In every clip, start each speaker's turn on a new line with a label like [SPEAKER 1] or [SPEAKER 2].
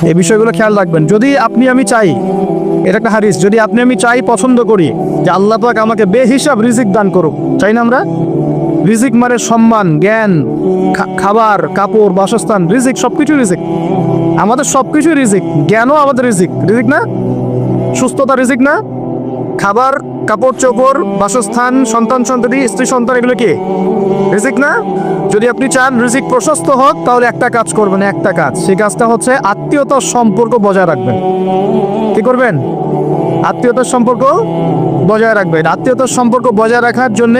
[SPEAKER 1] এই বিষয়গুলো খেয়াল রাখবেন। যদি আপনি আমি চাই, এটা একটা হাদিস, যদি আপনি আমি চাই, পছন্দ করি যে আল্লাহ পাক আমাকে বেহিসাব রিজিক দান করুক, চাই না আমরা? রিজিক মানে সম্মান, জ্ঞান, খাবার, কাপড়, বাসস্থান, রিজিক, সবকিছু রিজিক। আমাদের সবকিছু রিজিক। জ্ঞানও আমাদের রিজিক, রিজিক না? সুস্থতা রিজিক না? খাবার, কাপড় চোপড়, বাসস্থান, সন্তান সন্ততি, স্ত্রী সন্তান, এগুলো কি রিজিক না? যদি আপনি চান রিজিক প্রশস্ত হোক, তাহলে একটা কাজ করবেন, একটা কাজ। সেই কাজটা হচ্ছে আত্মীয়তার সম্পর্ক বজায় রাখবেন। কি করবেন? আত্মীয়তার সম্পর্ক বজায় রাখবেন। আত্মীয়তার সম্পর্ক বজায় রাখার জন্য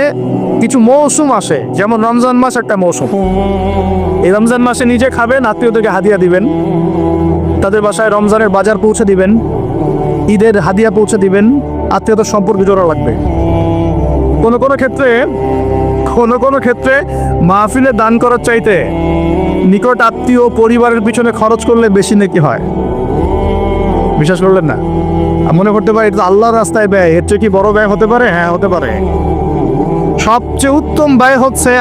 [SPEAKER 1] কিছু মৌসুম আসে, যেমন রমজান মাস একটা মৌসুম। এই রমজান মাসে নিজে খাবেন, আত্মীয়দেরকে হাদিয়া দিবেন, তাদের বাসায় রমজানের বাজার পৌঁছে দিবেন, ঈদের হাদিয়া পৌঁছে দিবেন। আত্মীয়তার সম্পর্ক জোড়া লাগবে। কোনো কোনো ক্ষেত্রে মাহফিলে দান করার চাইতে নিকট আত্মীয় পরিবারের পিছনে খরচ করলে বেশি নেকি হয়। বিশ্বাস করলেন না? মনে করতে পারে এটা আল্লাহর রাস্তায় ব্যয়, এর চেয়ে কি বড় ব্যয় হতে পারে? হ্যাঁ, হতে পারে। সবচেয়ে উত্তম ব্যয় হচ্ছে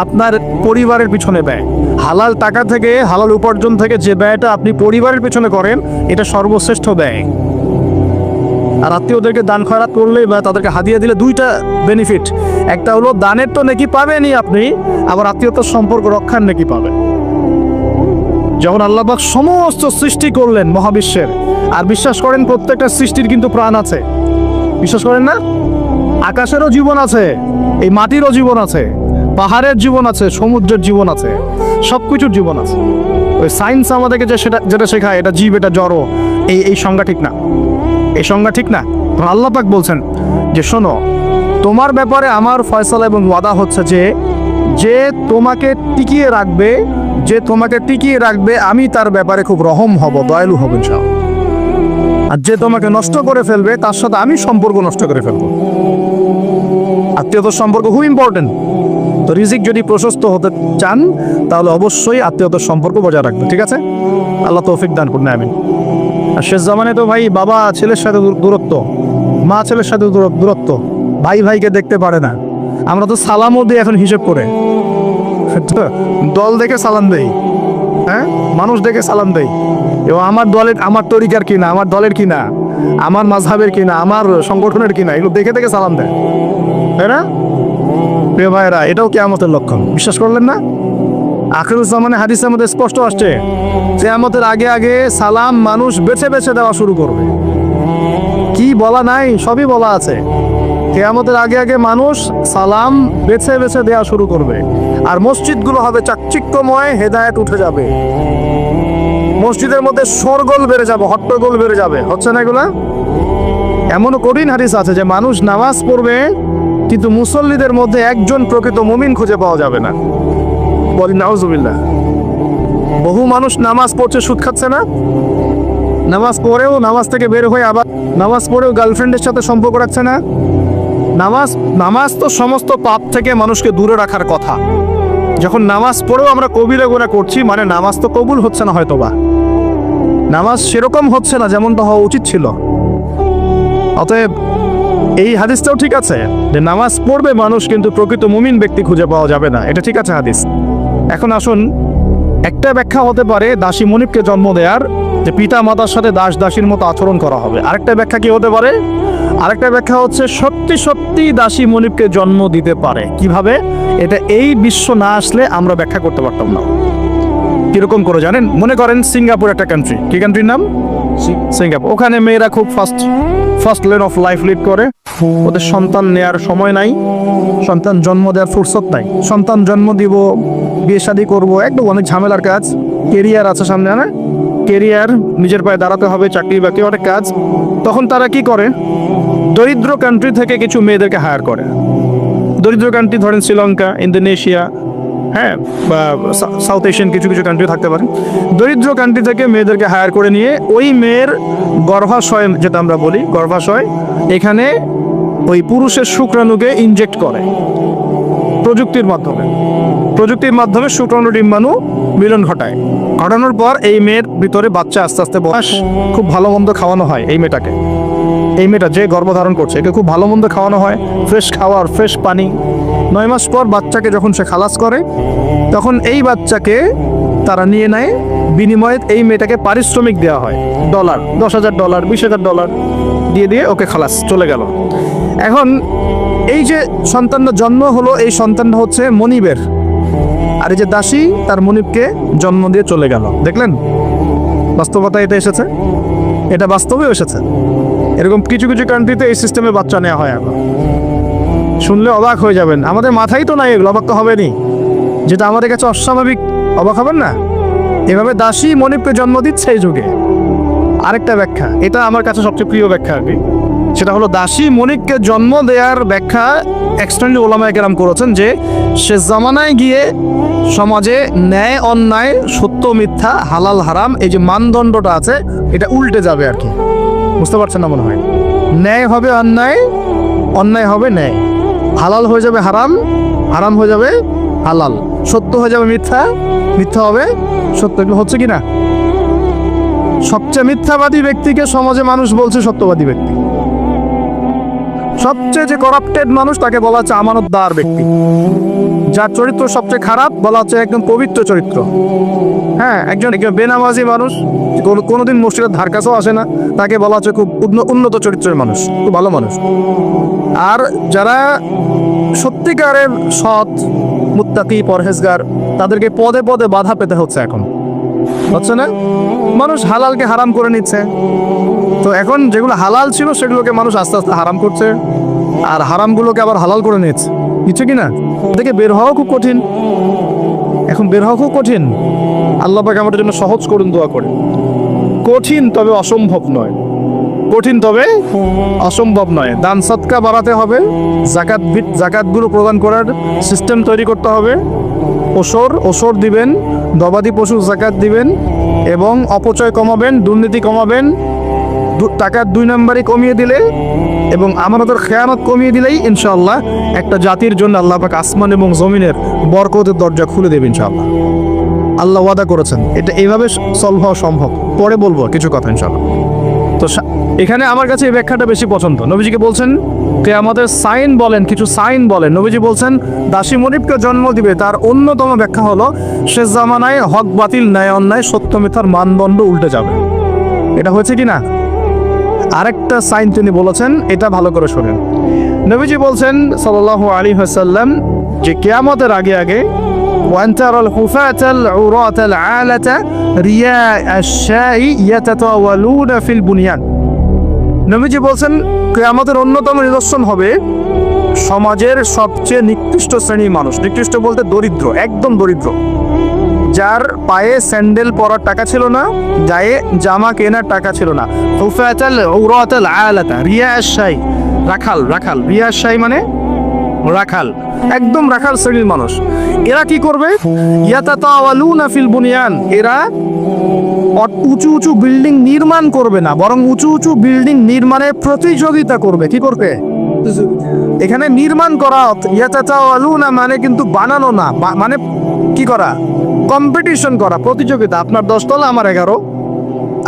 [SPEAKER 1] আপনার পরিবারের পিছনে ব্যয়। হালাল টাকা থেকে, হালাল উপার্জন থেকে যে ব্যয়টা আপনি পরিবারের পিছনে করেন, এটা সর্বশ্রেষ্ঠ ব্যয়। আর আত্মীয়দেরকে দান খয়রাত করলে বা তাদেরকে হাদিয়া দিলে দুইটা বেনিফিট। একটা হলো দানের তো নেকি পাবেনই আপনি, আবার আত্মীয়তার সম্পর্ক রক্ষার নেকি পাবেন। যখন আল্লাহ পাক সমস্ত সৃষ্টি করলেন মহাবিশ্বের, আর বিশ্বাস করেন প্রত্যেকটা সৃষ্টির কিন্তু প্রাণ আছে, বিশ্বাস করেন না? আকাশেরও জীবন আছে, এই মাটিরও জীবন আছে, পাহাড়ের জীবন আছে, সমুদ্রের জীবন আছে, সবকিছুর জীবন আছে। ওই সায়েন্স আমাদেরকে যেটা শেখায়, এটা জীব, এটা জড়, এই সংজ্ঞা ঠিক না, এই সংজ্ঞা ঠিক না। আল্লাহ পাক বলছেন যে শোনো, তোমার ব্যাপারে আমার ফয়সালা এবং ওয়াদা হচ্ছে যে তোমাকে টিকিয়ে রাখবে, আমি তার ব্যাপারে খুব রহম হব, দয়ালু হব ইনশাআল্লাহ। আর যে তোমাকে নষ্ট করে ফেলবে, তার সাথে আমি সম্পর্ক নষ্ট করে ফেলবো। আত্মীয়তার সম্পর্ক খুব ইম্পর্টেন্ট। তো রিজিক যদি প্রশস্ত হতে চান, তাহলে অবশ্যই আত্মীয়তার সম্পর্ক বজায় রাখবে। ঠিক আছে? আল্লাহ তৌফিক দান করুন, আমিন। আর শেষ জামানে তো ভাই বাবা ছেলের সাথে দূরত্ব, মা ছেলের সাথে দূরত্ব, ভাই ভাইকে দেখতে পারে না। আমরা তো সালামও দিই এখন হিসেব করে, দল দেখে সালাম দেই, হ্যাঁ, মানুষ দেখে সালাম দেই। এবং আমার তরিকার কিনা, আমার দলের কিনা, আমার মাযহাবের কিনা, আমার সংগঠনের কিনা, এগুলো দেখে দেখে সালাম দেয়, তাই না? প্রিয় ভাইরা, এটাও কিয়ামতের লক্ষণ। বিশ্বাস করলেন না? আখিরুজ্জামানে হাদিসের মধ্যে স্পষ্ট আসছে, কিয়ামতের আগে আগে সালাম মানুষ বেছে বেছে দেওয়া শুরু করবে। কি বলা নাই, সবই বলা আছে। কিয়ামতের আগে আগে মানুষ সালাম বেছে বেছে দেওয়া শুরু করবে। আর মসজিদগুলো হবে চাকচিক্যময়, হেদায়েত উঠে যাবে। মসজিদের মধ্যে শোরগোল বেড়ে যাবে, হট্টগোল বেড়ে যাবে। হচ্ছে না এগুলা? এমনও কঠিন হাদিস আছে যে মানুষ নামাজ পড়বে, কিন্তু মুসল্লিদের মধ্যে একজন প্রকৃত মুমিন খুঁজে পাওয়া যাবে না। বলি নাউজুবিল্লাহ। বহু মানুষ নামাজ পড়ছে, সুদ খাচ্ছে না? নামাজ থেকে বের হয়ে আবার নামাজ পড়েও গার্লফ্রেন্ডের সাথে সম্পর্ক রাখছে না? নামাজ তো সমস্ত পাপ থেকে মানুষকে দূরে রাখার কথা। যখন নামাজ পড়েও আমরা কবিরা গুনাহ করছি, মানে নামাজ তো কবুল হচ্ছে না, হয়তোবা নামাজ সেরকম হচ্ছে না যেমনটা হওয়া উচিত ছিল। অতএব এই হাদিসটাও ঠিক আছে যে নামাজ পড়বে মানুষ, কিন্তু প্রকৃত মুমিন ব্যক্তি খুঁজে পাওয়া যাবে না। এটা ঠিক আছে হাদিস। এখন আসুন, একটা ব্যাখ্যা হতে পারে দাসী মনিবকে জন্ম দেওয়ার, যে পিতা মাতার সাথে দাস দাসীর মতো আচরণ করা হবে। আরেকটা ব্যাখ্যা কি হতে পারে? আরেকটা ব্যাখ্যা হচ্ছে সত্যি সত্যি দাসী মনিবকে জন্ম দিতে পারে। কিভাবে? এটা এই বিশ্ব না আসলে আমরা ব্যাখ্যা করতে পারতাম না। কিরকম করে জানেন? মনে করেন সিঙ্গাপুর একটা কান্ট্রি। কি কান্ট্রির নাম? সিঙ্গাপুর। ওখানে মেয়েরা খুব first lane of life lead করে। ওদের সন্তান নেয়ার সময় নাই, সন্তান জন্ম দেওয়ার ফুরসত নাই। সন্তান জন্ম দিব, বিয়ে শাদী করবো, একদম অনেক ঝামেলার কাজ। কেরিয়ার আছে সামনে, না? কেরিয়ার, নিজের পায়ে দাঁড়াতে হবে, চাকরি বাকরি, অনেক কাজ। তখন তারা কি করে? দরিদ্র কান্ট্রি থেকে কিছু মেয়েদেরকে হায়ার করে। দরিদ্র কান্ট্রি ধরেন শ্রীলঙ্কা, ইন্দোনেশিয়া, হ্যাঁ, বা সাউথ এশিয়ান কিছু কিছু কান্ট্রি থাকতে পারে। দরিদ্র কান্ট্রি থেকে মেয়েদেরকে হায়ার করে নিয়ে ওই মেয়ের গর্ভাশয়, যেটা আমরা বলি গর্ভাশয়, এখানে ওই পুরুষের শুক্রাণুকে ইনজেক্ট করে প্রযুক্তির মাধ্যমে শুক্রাণু ডিম্বাণু মিলন ঘটানোর পর এই মেয়ের ভিতরে বাচ্চা আস্তে আস্তে বয়স, খুব ভালো মন্দ খাওয়ানো হয় এই মেয়েটা যে গর্ভধারণ করছে, একে খুব ভালো মন্দ খাওয়ানো হয়, ফ্রেশ খাওয়ার, ফ্রেশ পানি। 9 মাস পর বাচ্চাকে যখন সে খালাস করে, তখন এই বাচ্চাকে তারা নিয়ে নেয় বিনিময়ে এই মেয়েটাকে পারিশ্রমিক দেওয়া হয়, ডলার, $10,000, $20,000 দিয়ে ওকে খালাস, চলে গেল। এখন এই যে সন্তানটা জন্ম হলো, এই সন্তানটা হচ্ছে মনিবের, আর এই যে দাসী তার মনিবকে জন্ম দিয়ে চলে গেল। দেখলেন বাস্তবতা এটা এসেছে, এটা বাস্তবে এসেছে। এরকম কিছু কিছু কান্ট্রিতে এই সিস্টেমে বাচ্চা নেওয়া হয়। এখন শুনলে অবাক হয়ে যাবেন, আমাদের মাথায় তো নাই এগুলো, অবাক তো হবেনি, যেটা আমাদের কাছে অস্বাভাবিক, অবাক হবেন না? এভাবে দাসী মনিবকে জন্ম দিচ্ছে এই যুগে। আরেকটা ব্যাখ্যা, এটা আমার কাছে সবচেয়ে প্রিয় ব্যাখ্যা আর কি, সেটা হলো দাসী মনিবকে জন্ম দেওয়ার ব্যাখ্যা এক্সটার্নাল ওলামায়ে কেরাম করেছেন যে সে জামানায় গিয়ে সমাজে ন্যায় অন্যায়, সত্য মিথ্যা, হালাল হারাম, এই যে মানদণ্ডটা আছে এটা উল্টে যাবে আর কি। বুঝতে পারছেন না মনে হয়? ন্যায় হবে অন্যায়, অন্যায় হবে ন্যায়, হালাল হয়ে যাবে হারাম, হারাম হয়ে যাবে হালাল, সত্য হয়ে যাবে মিথ্যা, মিথ্যা হবে সত্য। এগুলো হচ্ছে কি না? সবচেয়ে মিথ্যাবাদী ব্যক্তিকে সমাজে মানুষ বলছে সত্যবাদী ব্যক্তি, সবচেয়ে যে করাপ্টেড মানুষ তাকে বলা হচ্ছে আমানতদার ব্যক্তি, যার চরিত্র সবচেয়ে খারাপ বলা হচ্ছে একদম পবিত্র চরিত্র। হ্যাঁ, একজন বেনামাজি মানুষ, কোনোদিন মসজিদের ধার কাছেও আসে না, তাকে বলা হচ্ছে খুব উন্নত চরিত্রের মানুষ, খুব ভালো মানুষ। আর যারা সত্যিকারের সৎ, মুত্তাকি, পরহেজগার, তাদেরকে পদে পদে বাধা পেতে হচ্ছে এখন, হচ্ছে না? মানুষ হালালকে হারাম করে নিচ্ছে, তো এখন যেগুলো হালাল ছিল সেগুলোকে মানুষ আস্তে আস্তে হারাম করছে, আর হারামগুলোকে আবার হালাল করে নিচ্ছে, কিছু কি না? দেখে বের হওয়া খুব কঠিন, এখন বের হওয়া খুব কঠিন। আল্লাহ পাক আমাদের জন্য সহজ করুন, দোয়া করে। কঠিন তবে অসম্ভব নয়, কঠিন তবে অসম্ভব নয়। দান সদকা বাড়াতে হবে, জাকাতগুলো প্রদান করার সিস্টেম তৈরি করতে হবে, ওসর দিবেন, গবাদি পশু জাকাত দিবেন, এবং অপচয় কমাবেন, দুর্নীতি কমাবেন, টাকার 2 নম্বরই কমিয়ে দিলে এবং আমানতের খেয়ানত কমিয়ে দিলেই ইনশাআল্লাহ একটা জাতির জন্য আল্লাহ পাক আসমান এবং জমিনের বরকতের দরজা খুলে দেবেন ইনশাআল্লাহ। আল্লাহ ওয়াদা করেছেন, এটা এইভাবে সলভ হওয়া সম্ভব। পরে বলবো কিছু কথা ইনশাআল্লাহ। তো এখানে আমার কাছে এই ব্যাখ্যাটা বেশি পছন্দ। নবীজিকে বলছেন কিয়ামতের সাইন বলেন, কিছু সাইন বলেন। নবীজি বলছেন দাসী মনিবকে জন্ম দিবে, তার অন্যতম ব্যাখ্যা হলো শেষ জামানায় হক বাতিল, ন্যায় অন্যায়, সত্য মিথ্যার মানদণ্ড উল্টে যাবে। এটা হয়েছে কি না? আরেকটা সাইন তিনি বলেছেন, এটা ভালো করে শোনেন। নবীজি বলছেন সাল্লাল্লাহু আলাইহি ওয়াসাল্লাম যে কিয়ামতের আগে আগে ওয়ান্তারাল হুফাতাল উরাতাল আলাতা রিয়া আশ-শাই ইয়াতাতাওয়ালুনা ফিল বুনিয়ান। নবীজি বলছেন কিয়ামতের অন্যতম নিদর্শন হবে সমাজের সবচেয়ে নিকৃষ্ট শ্রেণীর মানুষ, নিকৃষ্ট বলতে দরিদ্র, একদম দরিদ্র, যার পায়ে স্যান্ডেল পরার টাকা ছিল না, গায়ে জামা কেনার টাকা ছিল না। হুফাতাল উরাতাল আলাতা রিয়া আশ-শাই, রাখাল, রাখাল, রিয়া আশ-শাই মানে রাখাল, একদম রাখাল শ্রেণীর মানুষ। এরা কি করবে? ইয়াতাতাওয়ালুনা ফিল বুনিয়ান, এরা উঁচু উঁচু বিল্ডিং নির্মাণ করবে না, বরং উঁচু উঁচু বিল্ডিং নির্মাণে প্রতিযোগিতা করবে। কি করবে? এখানে নির্মাণ করা, ইয়াতাতাওয়ালুনা মানে কিন্তু বানানো না, মানে কি করা? কম্পিটিশন করা, প্রতিযোগিতা। আপনার 10 তলা, আমার 11,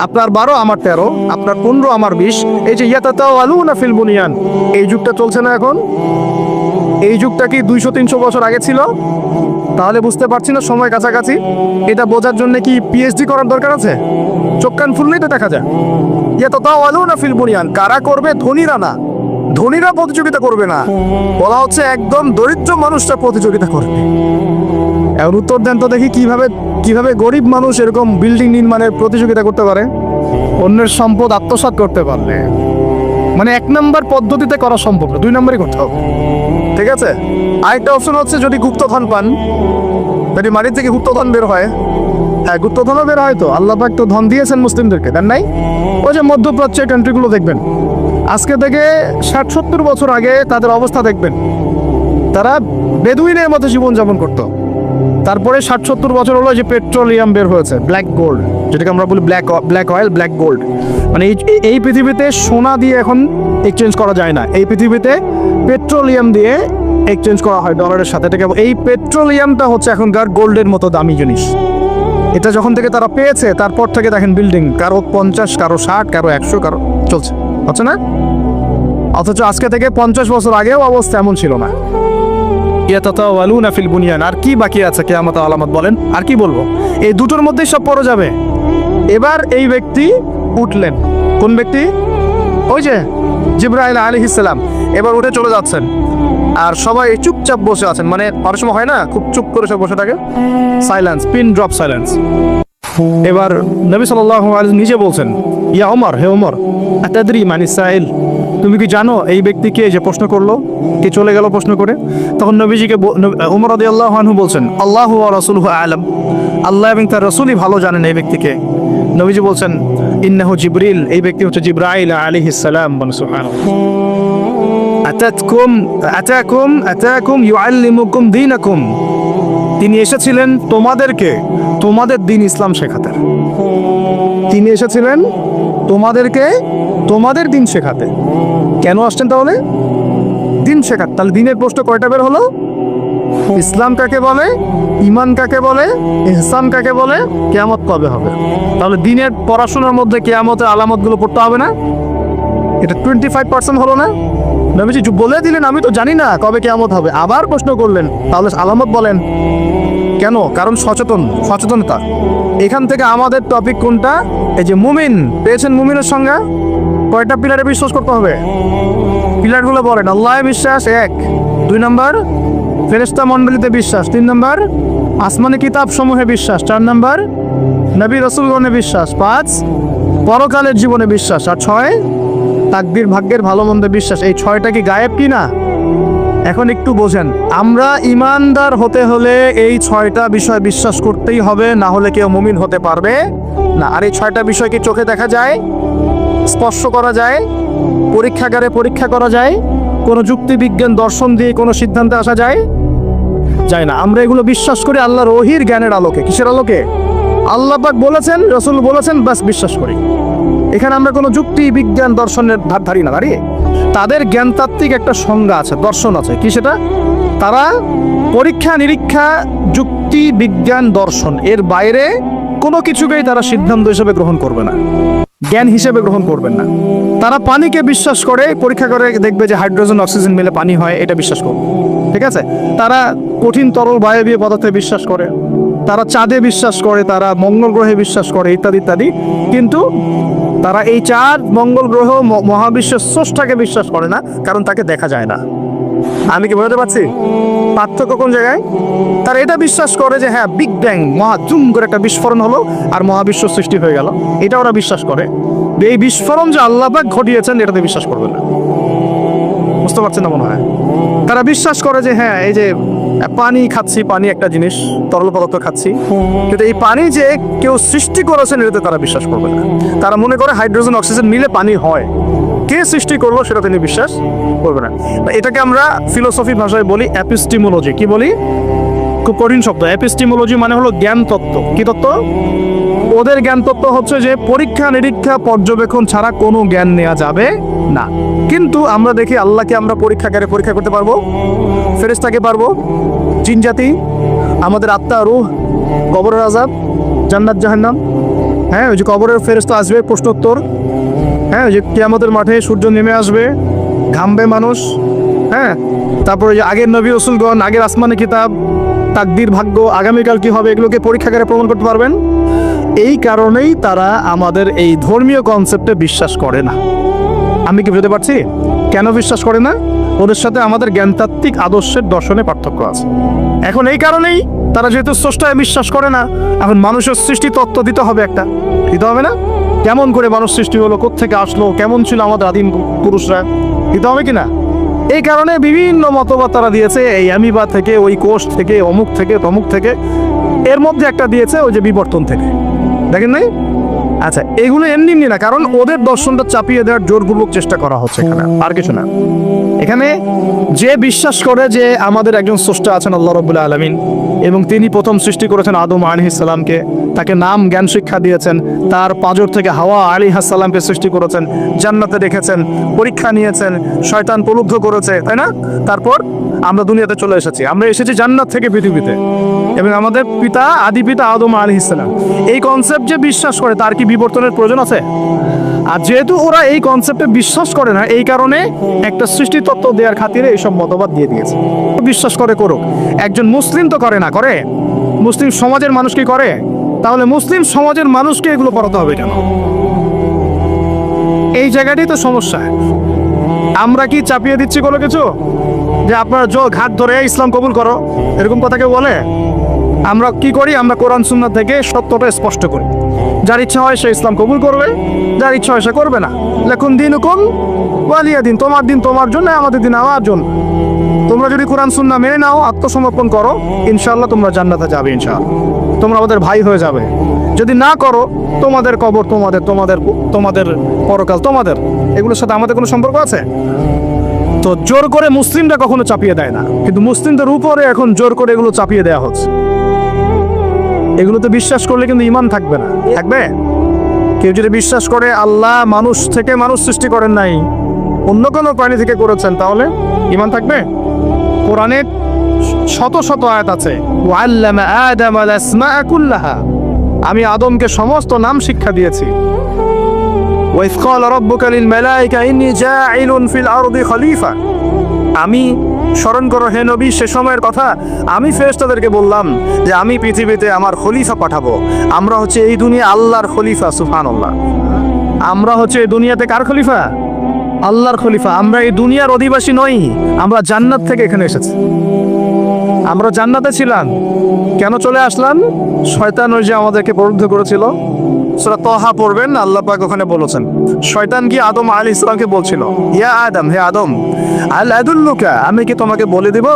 [SPEAKER 1] আপনার 12, আমার 13, আপনার 15, আমার 20। এই যে ইয়াতাতাওয়ালুনা ফিল বুনিয়ান, এই যুগটা চলছে না এখন? এই যুগটা কি 200-300 বছর আগে ছিল? তাহলে বুঝতে পারছি না সময় কাছাকাছি। এটা বোঝার জন্য কি পিএইচডি করার দরকার আছে? চোখ কান ফুললেই তো দেখা যায়। ইয়াতাতাওয়ালুনা ফিল বুনিয়ান, কারা করবে? ধনীরা না, ধনীরা প্রতিযোগিতা করবে না, বলা হচ্ছে একদম দরিদ্র মানুষরা প্রতিযোগিতা করবে। এখন উত্তর দেন তো দেখি, কিভাবে গরিব মানুষ এরকম বিল্ডিং নির্মাণের প্রতিযোগিতা করতে পারে? অন্যের সম্পদ আত্মসাৎ করতে পারলে। মানে 1 নম্বর পদ্ধতিতে করা সম্ভব না, 2 নম্বরই করতে হবে। ঠিক আছে? আরেকটা অপশন হচ্ছে যদি গুপ্তধন পান, যদি মাটির থেকে গুপ্তধন বের হয়। হ্যাঁ, গুপ্তধনও বের হয় তো, আল্লাহ পাক তো ধন দিয়েছেন মুসলিমদেরকে, দেন নাই? ওই যে মধ্যপ্রাচ্যের কান্ট্রিগুলো দেখবেন, আজকে থেকে 60-70 বছর আগে তাদের অবস্থা দেখবেন, তারা বেদুইনের মতো জীবনযাপন করতো। তারপরে 60-70 বছর হলো যে পেট্রোলিয়াম বের হয়েছে, ব্ল্যাক গোল্ড, যেটাকে আমরা বলি ব্ল্যাক অয়েল, ব্ল্যাক গোল্ড। মানে এই পৃথিবীতে সোনা দিয়ে এখন এক্সচেঞ্জ করা যায় না, এই পৃথিবীতে পেট্রোলিয়াম দিয়ে এক্সচেঞ্জ করা হয় ডলারের সাথে। এই পেট্রোলিয়ামটা হচ্ছে এখনকার গোল্ডের মতো দামি জিনিস। এটা যখন থেকে তারা পেয়েছে, তারপর থেকে দেখেন বিল্ডিং, কারো 50, কারো 60, কারো 100, কারো চলছে, হচ্ছে না? অথচ আজকে থেকে 50 বছর আগেও অবস্থা এমন ছিল না। ইয়াতাতাওয়ালুনা ফিল বুনিয়ান। আর কি বাকি আছে কিয়ামতের আলামত বলেন? আর কি বলবো? এই দুটোর মধ্যেই সব পড়ে যাবে। এবার এই ব্যক্তি উঠলেন। কোন ব্যক্তি? ওই যে জিবরাইল আলাইহিস সালাম। এবার উঠে চলে যাচ্ছেন, আর সবাই চুপচাপ বসে আছেন। মানে অনেক সময় হয় না, খুব চুপ করে সব বসে থাকে, সাইলেন্স, পিন ড্রপ সাইলেন্স। এবার নবী সাল্লাল্লাহু আলাইহি ওয়াসাল্লাম নিজে বলছেন, ইয়া ওমর, হে ওমর, আতাদরি মানি সাইল, তুমি কি জানো এই ব্যক্তিকে যে প্রশ্ন করলো, কে চলে গেল প্রশ্ন করে? তখন নবীজিকে ওমর রাদিয়াল্লাহু আনহু বলছেন, আল্লাহু ওয়া রাসূলুহু আ'লাম, আল্লাহ এবং তার রাসূলই ভালো জানেন এই ব্যক্তিকে। নবীজি বলছেন, ইন্নাহু জিবরিল, এই ব্যক্তি হচ্ছে জিবরাইল আলাইহিস সালাম। সুবহানাল্লাহ। আতাকুম ইউআল্লিমুকুম দীনাকুম, তিনি এসেছিলেন তোমাদেরকে তোমাদের দিন ইসলাম শেখাতে। তিনি এসেছিলেন তোমাদেরকে তোমাদের দিন শেখাতে। কেন আসছেন তাহলে? দিন শেখাতে। তাহলে দিনের প্রশ্ন কয়টা বের হলো? ইসলাম কাকে বলে, ঈমান কাকে বলে, ইহসান কাকে বলে, কিয়ামত কবে হবে। তাহলে দিনের পড়াশোনার মধ্যে কিয়ামতের আলামতগুলো পড়তে হবে না? এটা 25% হলো না? নবীজি বলে দিলেন আমি তো জানি না কবে কিয়ামত হবে, আবার প্রশ্ন করলেন তাহলে আলামত বলেন। কেন? কারণ সচেতনতা। এখান থেকে আমাদের টপিক কোনটা? এই যে মুমিন পেয়েছেন, মুমিনের সংজ্ঞা কয়টা পিলারে বিশ্বাস করতে হবে? পিলারগুলো বলেন। আল্লাহ বিশ্বাস 1, 2 নম্বর ফেরেশতা মণ্ডলীতে বিশ্বাস, 3 নম্বর আসমানি কিতাব সমূহে বিশ্বাস, 4 নম্বর নবী রাসূলগণে বিশ্বাস, 5 পরকালের জীবনে বিশ্বাস, আর 6 তাকদীর ভাগ্যের ভালো মন্দে বিশ্বাস। এই 6টা কি গায়েব কি না? এখন একটু বোঝেন, আমরা ইমানদার হতে হলে এই 6টা বিষয় বিশ্বাস করতেই হবে, না হলে কেউ মুমিন হতে পারবে না। আর এই 6টা বিষয় কি চোখে দেখা যায়, স্পর্শ করা যায়, পরীক্ষাগারে পরীক্ষা করা যায়, কোনো যুক্তি বিজ্ঞান দর্শন দিয়ে কোনো সিদ্ধান্তে আসা যায়? যায় না। আমরা এগুলো বিশ্বাস করি আল্লাহর ওহীর জ্ঞানের আলোকে। কিসের আলোকে? আল্লাহ পাক বলেছেন, রাসূল বলেছেন, বাস বিশ্বাস করি। এখানে আমরা কোনো যুক্তি বিজ্ঞান দর্শনের ধার ধারি না, দাঁড়িয়ে তাদের জ্ঞানতাত্ত্বিক একটা সংজ্ঞা আছে, দর্শন আছে। কি সেটা? তারা পরীক্ষা নিরীক্ষা, যুক্তি বিজ্ঞান দর্শন এর বাইরে কোনো কিছুকেই তারা সিদ্ধান্ত হিসেবে গ্রহণ করবে না, জ্ঞান হিসেবে গ্রহণ করবেন না। তারা পানিকে বিশ্বাস করে, পরীক্ষা করে দেখবে যে হাইড্রোজেন অক্সিজেন মিলে পানি হয়, এটা বিশ্বাস করবে। ঠিক আছে? তারা কঠিন তরল বায়বীয় পদার্থে বিশ্বাস করে, তারা চাঁদে বিশ্বাস করে, তারা মঙ্গল গ্রহে বিশ্বাস করে, ইত্যাদি ইত্যাদি। কিন্তু তারা এই চাঁদ, মঙ্গল গ্রহ, মহাবিশ্বের স্রষ্টাকে বিশ্বাস করে না, কারণ তাকে দেখা যায় না। আমি কি বোঝাতে পারছি পার্থক্য কোন জায়গায়? তারা এটা বিশ্বাস করে যে হ্যাঁ, বিগ ব্যাং, মহাজুম করে একটা বিস্ফোরণ হলো আর মহাবিশ্ব সৃষ্টি হয়ে গেল, এটা ওরা বিশ্বাস করে। এই বিস্ফোরণ যে আল্লাহ পাক ঘটিয়েছেন এটাতে বিশ্বাস করবে না। বুঝতে পারছেন না মনে হয়? তারা বিশ্বাস করে যে হ্যাঁ, এই যে পানি খাচ্ছি, পানি একটা জিনিস, তরল পদার্থ খাচ্ছি, কিন্তু এই পানি যে কেউ সৃষ্টি করেছেন এটাতে তারা বিশ্বাস করবে না। তারা মনে করে হাইড্রোজেন অক্সিজেন মিলে পানি হয়, কে সৃষ্টি করলো সেটা তিনি বিশ্বাস করবে না। এটাকে আমরা ফিলোসফি ভাষায় বলি এপিস্টিমোলজি। কি বলি? খুব কঠিন শব্দ। এপিস্টিমোলজি মানে হলো জ্ঞান তত্ত্ব। কি তত্ত্ব? ওদের জ্ঞান তত্ত্ব হচ্ছে যে পরীক্ষা নিরীক্ষা পর্যবেক্ষণ ছাড়া কোনো জ্ঞান নেওয়া যাবে না। কিন্তু আমরা দেখি আল্লাহকে আমরা পরীক্ষাগারে পরীক্ষা করতে পারবো, ফেরেশতাকে পারবো, জিন জাতি, আমাদের আত্মা, রূহ, কবরের আযাব, জান্নাত জাহান্নাম। হ্যাঁ, ওই যে কবরের ফেরেশতা আসবে, প্রশ্নোত্তর। হ্যাঁ, ওই যে কিয়ামতের মাঠে সূর্য নেমে আসবে, ঘামবে মানুষ। হ্যাঁ, তারপরে যে আগের নবী রাসূলগণ, আগের আসমানি কিতাব, তাকদীর, ভাগ্য, আগামীকাল কি হবে, এগুলোকে পরীক্ষাগারে প্রমাণ করতে পারবেন। এই কারণেই তারা আমাদের এই ধর্মীয় কনসেপ্টে বিশ্বাস করে না। আমি কি বুঝতে পারছি কেন বিশ্বাস করে না? ওদের সাথে আমাদের জ্ঞানতাত্ত্বিক আদর্শের দর্শনে পার্থক্য আছে। এখন এই কারণেই তারা যেহেতু স্রষ্টায় বিশ্বাস করে না, এখন মানুষের সৃষ্টি তত্ত্ব দিতে হবে, একটা দিতে হবে না? কেমন করে মানুষ সৃষ্টি হলো, কোত্থেকে আসলো, কেমন ছিল আমাদের আদিম পুরুষরা, দিতে হবে কিনা? এই কারণে বিভিন্ন মতবাদ তারা দিয়েছে, এই অ্যামিবা থেকে, ওই কোষ থেকে, অমুক থেকে, তমুক থেকে। এর মধ্যে একটা দিয়েছে ওই যে বিবর্তন থেকে, দেখেন নাই? আচ্ছা, এগুলো এমনি না, কারণ ওদের দর্শনটা চাপিয়ে দেওয়ার জোরপূর্বক চেষ্টা করা হচ্ছে এখানে, আর কিছু না। এখানে যে বিশ্বাস করে যে আমাদের একজন স্রষ্টা আছেন আল্লাহ রাব্বুল আলামিন, এবং তিনি প্রথম সৃষ্টি করেছেন আদম আলাইহিস সালামকে, তাকে নাম জ্ঞান শিক্ষা দিয়েছেন, তার পাঁজর থেকে হাওয়া আলাইহিস সালামকে সৃষ্টি করেছেন, জান্নাতে রেখেছেন, পরীক্ষা নিয়েছেন, শয়তান প্রলুব্ধ করেছে, তাই না? তারপর আমরা দুনিয়াতে চলে এসেছি, আমরা এসেছি জান্নাত থেকে পৃথিবীতে, এবং আমাদের পিতা, আদি পিতা আদম আলাইহিস সালাম। এই কনসেপ্ট যে বিশ্বাস করে তার কি বিবর্তনের প্রয়োজন আছে? আর যেহেতু ওরা এই কনসেপ্টে বিশ্বাস করে না, এই কারণে একটা সৃষ্টি তত্ত্ব দেওয়ার খাতিরে এইসব মতবাদ দিয়ে দিয়েছে। বিশ্বাস করে করুক, একজন মুসলিম তো করে না, করে মুসলিম সমাজের মানুষ কি করে? তাহলে মুসলিম সমাজের মানুষকে এগুলো পড়াতে হবে কেন? এই জায়গাটাই তো সমস্যা। আমরা কি চাপিয়ে দিচ্ছি কোনো কিছু, যে আপনার ঘাট ধরে ইসলাম কবুল করো, এরকম কথা কেউ বলে? আমরা কি করি? আমরা কোরআন সুন্নাহ থেকে সত্যটা স্পষ্ট করি। যার ইচ্ছা হয় সে ইসলাম কবুল করবে, যার ইচ্ছা হয় সে করবে না। লাকুম দীনুকুম ওয়ালিয়া দিন, তোমার দিন তোমার জন্য, আমাদের দিন আমার জন্য। তোমরা যদি কোরআন সুন্নাহ মেনে নাও, আত্মসমর্পণ করো, ইনশাআল্লাহ তোমরা জান্নাতে যাবে, ইনশাআল্লাহ তোমরা আমাদের ভাই হয়ে যাবে। যদি না করো, তোমাদের কবর তোমাদের, তোমাদের তোমাদের পরকাল তোমাদের, এগুলোর সাথে আমাদের কোনো সম্পর্ক আছে? তো জোর করে মুসলিমরা কখনো চাপিয়ে দেয় না, কিন্তু মুসলিমদের উপরে এখন জোর করে এগুলো চাপিয়ে দেওয়া হচ্ছে। এগুলোতে বিশ্বাস করলে কিন্তু ঈমান থাকবে না। থাকবে? কেউ যদি বিশ্বাস করে আল্লাহ মানুষ থেকে মানুষ সৃষ্টি করেন নাই, অন্য কোনো প্রাণী থেকে করেছেন, তাহলে ঈমান থাকবে? কোরআনে শত শত আয়াত আছে, ওয়াল্লামা আদামাল আসমাআ কুল্লাহা, আমি আদমকে সমস্ত নাম শিক্ষা দিয়েছি। ওয়াইয ক্বালা রাব্বুকা লিল মালায়েকা ইন্নী জাঈলুন ফিল আরদি খলিফা, আমি, স্মরণ করো হে নবী সে সময়ের কথা, আমি ফেরেশতাদেরকে বললাম যে আমি পৃথিবীতে আমার খলিফা পাঠাবো। আমরা হচ্ছে এই দুনিয়া আল্লাহর খলিফা, সুবহানাল্লাহ। আমরা হচ্ছে এই দুনিয়াতে কার খলিফা? আল্লাহর খলিফা। আমরা এই দুনিয়ার অধিবাসী নই, আমরা জান্নাত থেকে এখানে এসেছি। আমরা জান্নাতে ছিলাম, কেন চলে আসলাম? শয়তান ওই যে আমাদেরকে প্রলুব্ধ করেছিল। সূরা তাহা পড়বেন, আল্লাহ পাক ওখানে বলেছেন, শয়তান কি আদম আলাইহিস সালামকে বলছিল, ইয়া আদম, হে আদম, আল আদুল্লুকা, আমি কি তোমাকে বলে দিব,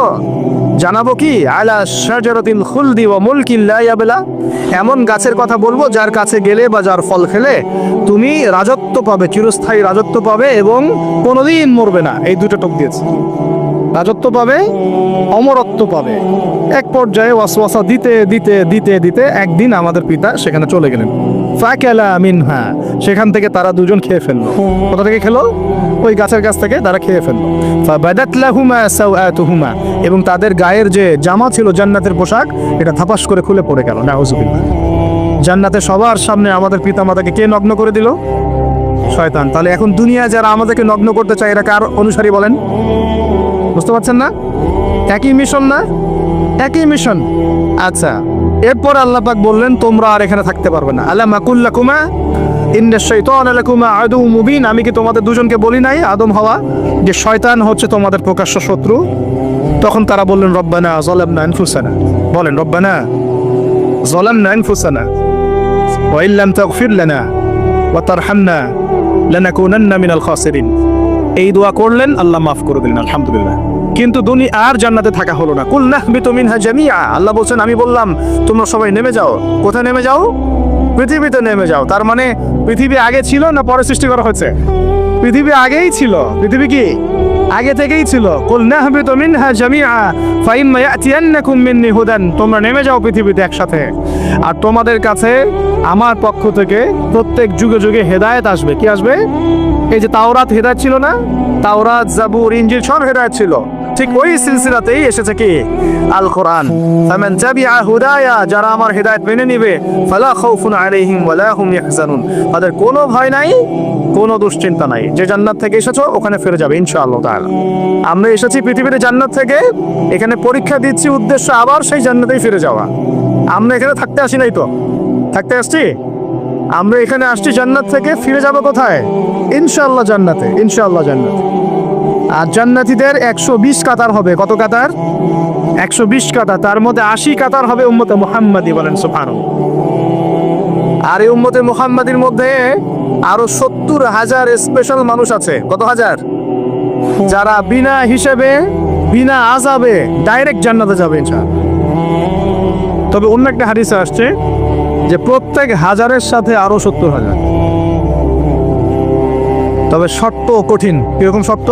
[SPEAKER 1] জানাবো কি, আলা শাজারাতিল খুলদি ওয়া মুলকিন লা ইয়াবলা, এমন গাছের কথা বলবো যার কাছে গেলে বা যার ফল খেলে তুমি রাজত্ব পাবে, চিরস্থায়ী রাজত্ব পাবে এবং কোনোদিন মরবে না। এই দুটো টোপ দিয়েছে, রাজত্ব পাবে, অমরত্ব পাবে। এক পর্যায়ে ওয়াসওয়াসা দিতে দিতে দিতে দিতে একদিন আমাদের পিতা সেখানে চলে গেলেন। ফাকালা মিনহা, সেখান থেকে তারা দুজন খেয়ে ফেললো। কোথা থেকে খেলো? ওই গাছের কাছ থেকে তারা খেয়ে ফেললো। ফাবাদাত লাহুমা সাওআতুহুমা, এবং তাদের গায়ের যে জামা ছিল জান্নাতের পোশাক, এটা থাপাস করে খুলে পড়ে গেল। নাউযুবিল্লাহ। জান্নাতে সবার সামনে আমাদের পিতামাতাকে কে নগ্ন করে দিল? শয়তান। তাহলে এখন দুনিয়া যারা আমাদেরকে নগ্ন করতে চায়, এরা কার অনুসারী বলেন? বুঝতে পারছেন না? একই মিশন না? একই মিশন। আচ্ছা, এরপর আল্লাহ পাক বললেন তোমরা আর এখানে থাকতে পারবে না। আলাম আকুল লাকুমা ইন্না শাইতানা লাকুমা আদুউম মুবিন, আমি কি তোমাদের দুজনকে বলি নাই, আদম হাওয়া, যে শয়তান হচ্ছে তোমাদের প্রকাশ্য শত্রু? তখন তারা বললেন রব্বানা যালামনা আনফুসানা, বলেন রব্বানা যালামনা আনফুসানা ওয়া ইল্লাম তাগফির লানা ওয়া তারহামনা লানাকুনান্না মিনাল খাসিরিন। এই দোয়া করলেন, আল্লাহ মাফ করে দিলেন, আলহামদুলিল্লাহ। কিন্তু দুনিয়া আর জান্নাতে থাকা হলো না। কুল নাহবিতু মিনহা জামিআ, আল্লাহ বলছেন আমি বললাম তোমরা সবাই নেমে যাও। কোথায় নেমে যাও? পৃথিবীতে নেমে যাও। তার মানে পৃথিবী আগে ছিল না পরে সৃষ্টি করা হয়েছে? পৃথিবী আগেই ছিল। পৃথিবী কি আগে থেকেই ছিল? কুল নাহবিতু মিনহা জামিআ ফাইম্মা ইয়াতিয়ান্নাকুম মিন্নি হুদান, তোমরা নেমে যাও পৃথিবীতে একসাথে, আর তোমাদের কাছে আমার পক্ষ থেকে প্রত্যেক যুগে যুগে হেদায়েত আসবে। কি আসবে? এই যে তাওরাত হেদায়েত ছিল না? তাওরাত, জাবুর, ইনজিল সব হেদায়েত ছিল। ঠিক ওই সিলসিলাতেই এসেছে কি? আল কোরআন। ফামান তাবিআ হুদায়া, যারা আমার হেদায়েত মেনে নিবে, ফালা খাউফুন আলাইহিম ওয়ালা হুম ইয়াহজানুন, তাদের কোনো ভয় নাই, কোনো দুশ্চিন্তা নাই। যে জান্নাত থেকে এসেছো ওখানে ফিরে যাবে ইনশাআল্লাহ তাআলা। আমরা এসেছি পৃথিবীতে জান্নাত থেকে, এখানে পরীক্ষা দিচ্ছি, উদ্দেশ্য আবার সেই জান্নাতেই ফিরে যাওয়া। আমরা এখানে থাকতে আসি নাই তো, থাকতে আসছি। আমরা এখানে আসছি জান্নাত থেকে, ফিরে যাব কোথায়? ইনশাআল্লাহ জান্নাতে, ইনশাআল্লাহ জান্নাতে। আর জান্নাতীদের 120 কাতার হবে। কত কাতার? 120 কাতার। তার মধ্যে 80 কাতার হবে উম্মতে মুহাম্মাদি, বলেন সুবহানাল্লাহ। আর এই উম্মতে মুহাম্মাদির মধ্যে আরো 70,000 স্পেশাল মানুষ আছে। কত হাজার? যারা বিনা হিসেবে, বিনা আযাবে ডাইরেক্ট জান্নাতে যাবে ইনশাআল্লাহ। তবে অন্য একটা হাদিসে আসছে যে প্রত্যেক হাজারের সাথে আরো 70,000। তবে শর্ত কঠিন। কিরকম শর্ত?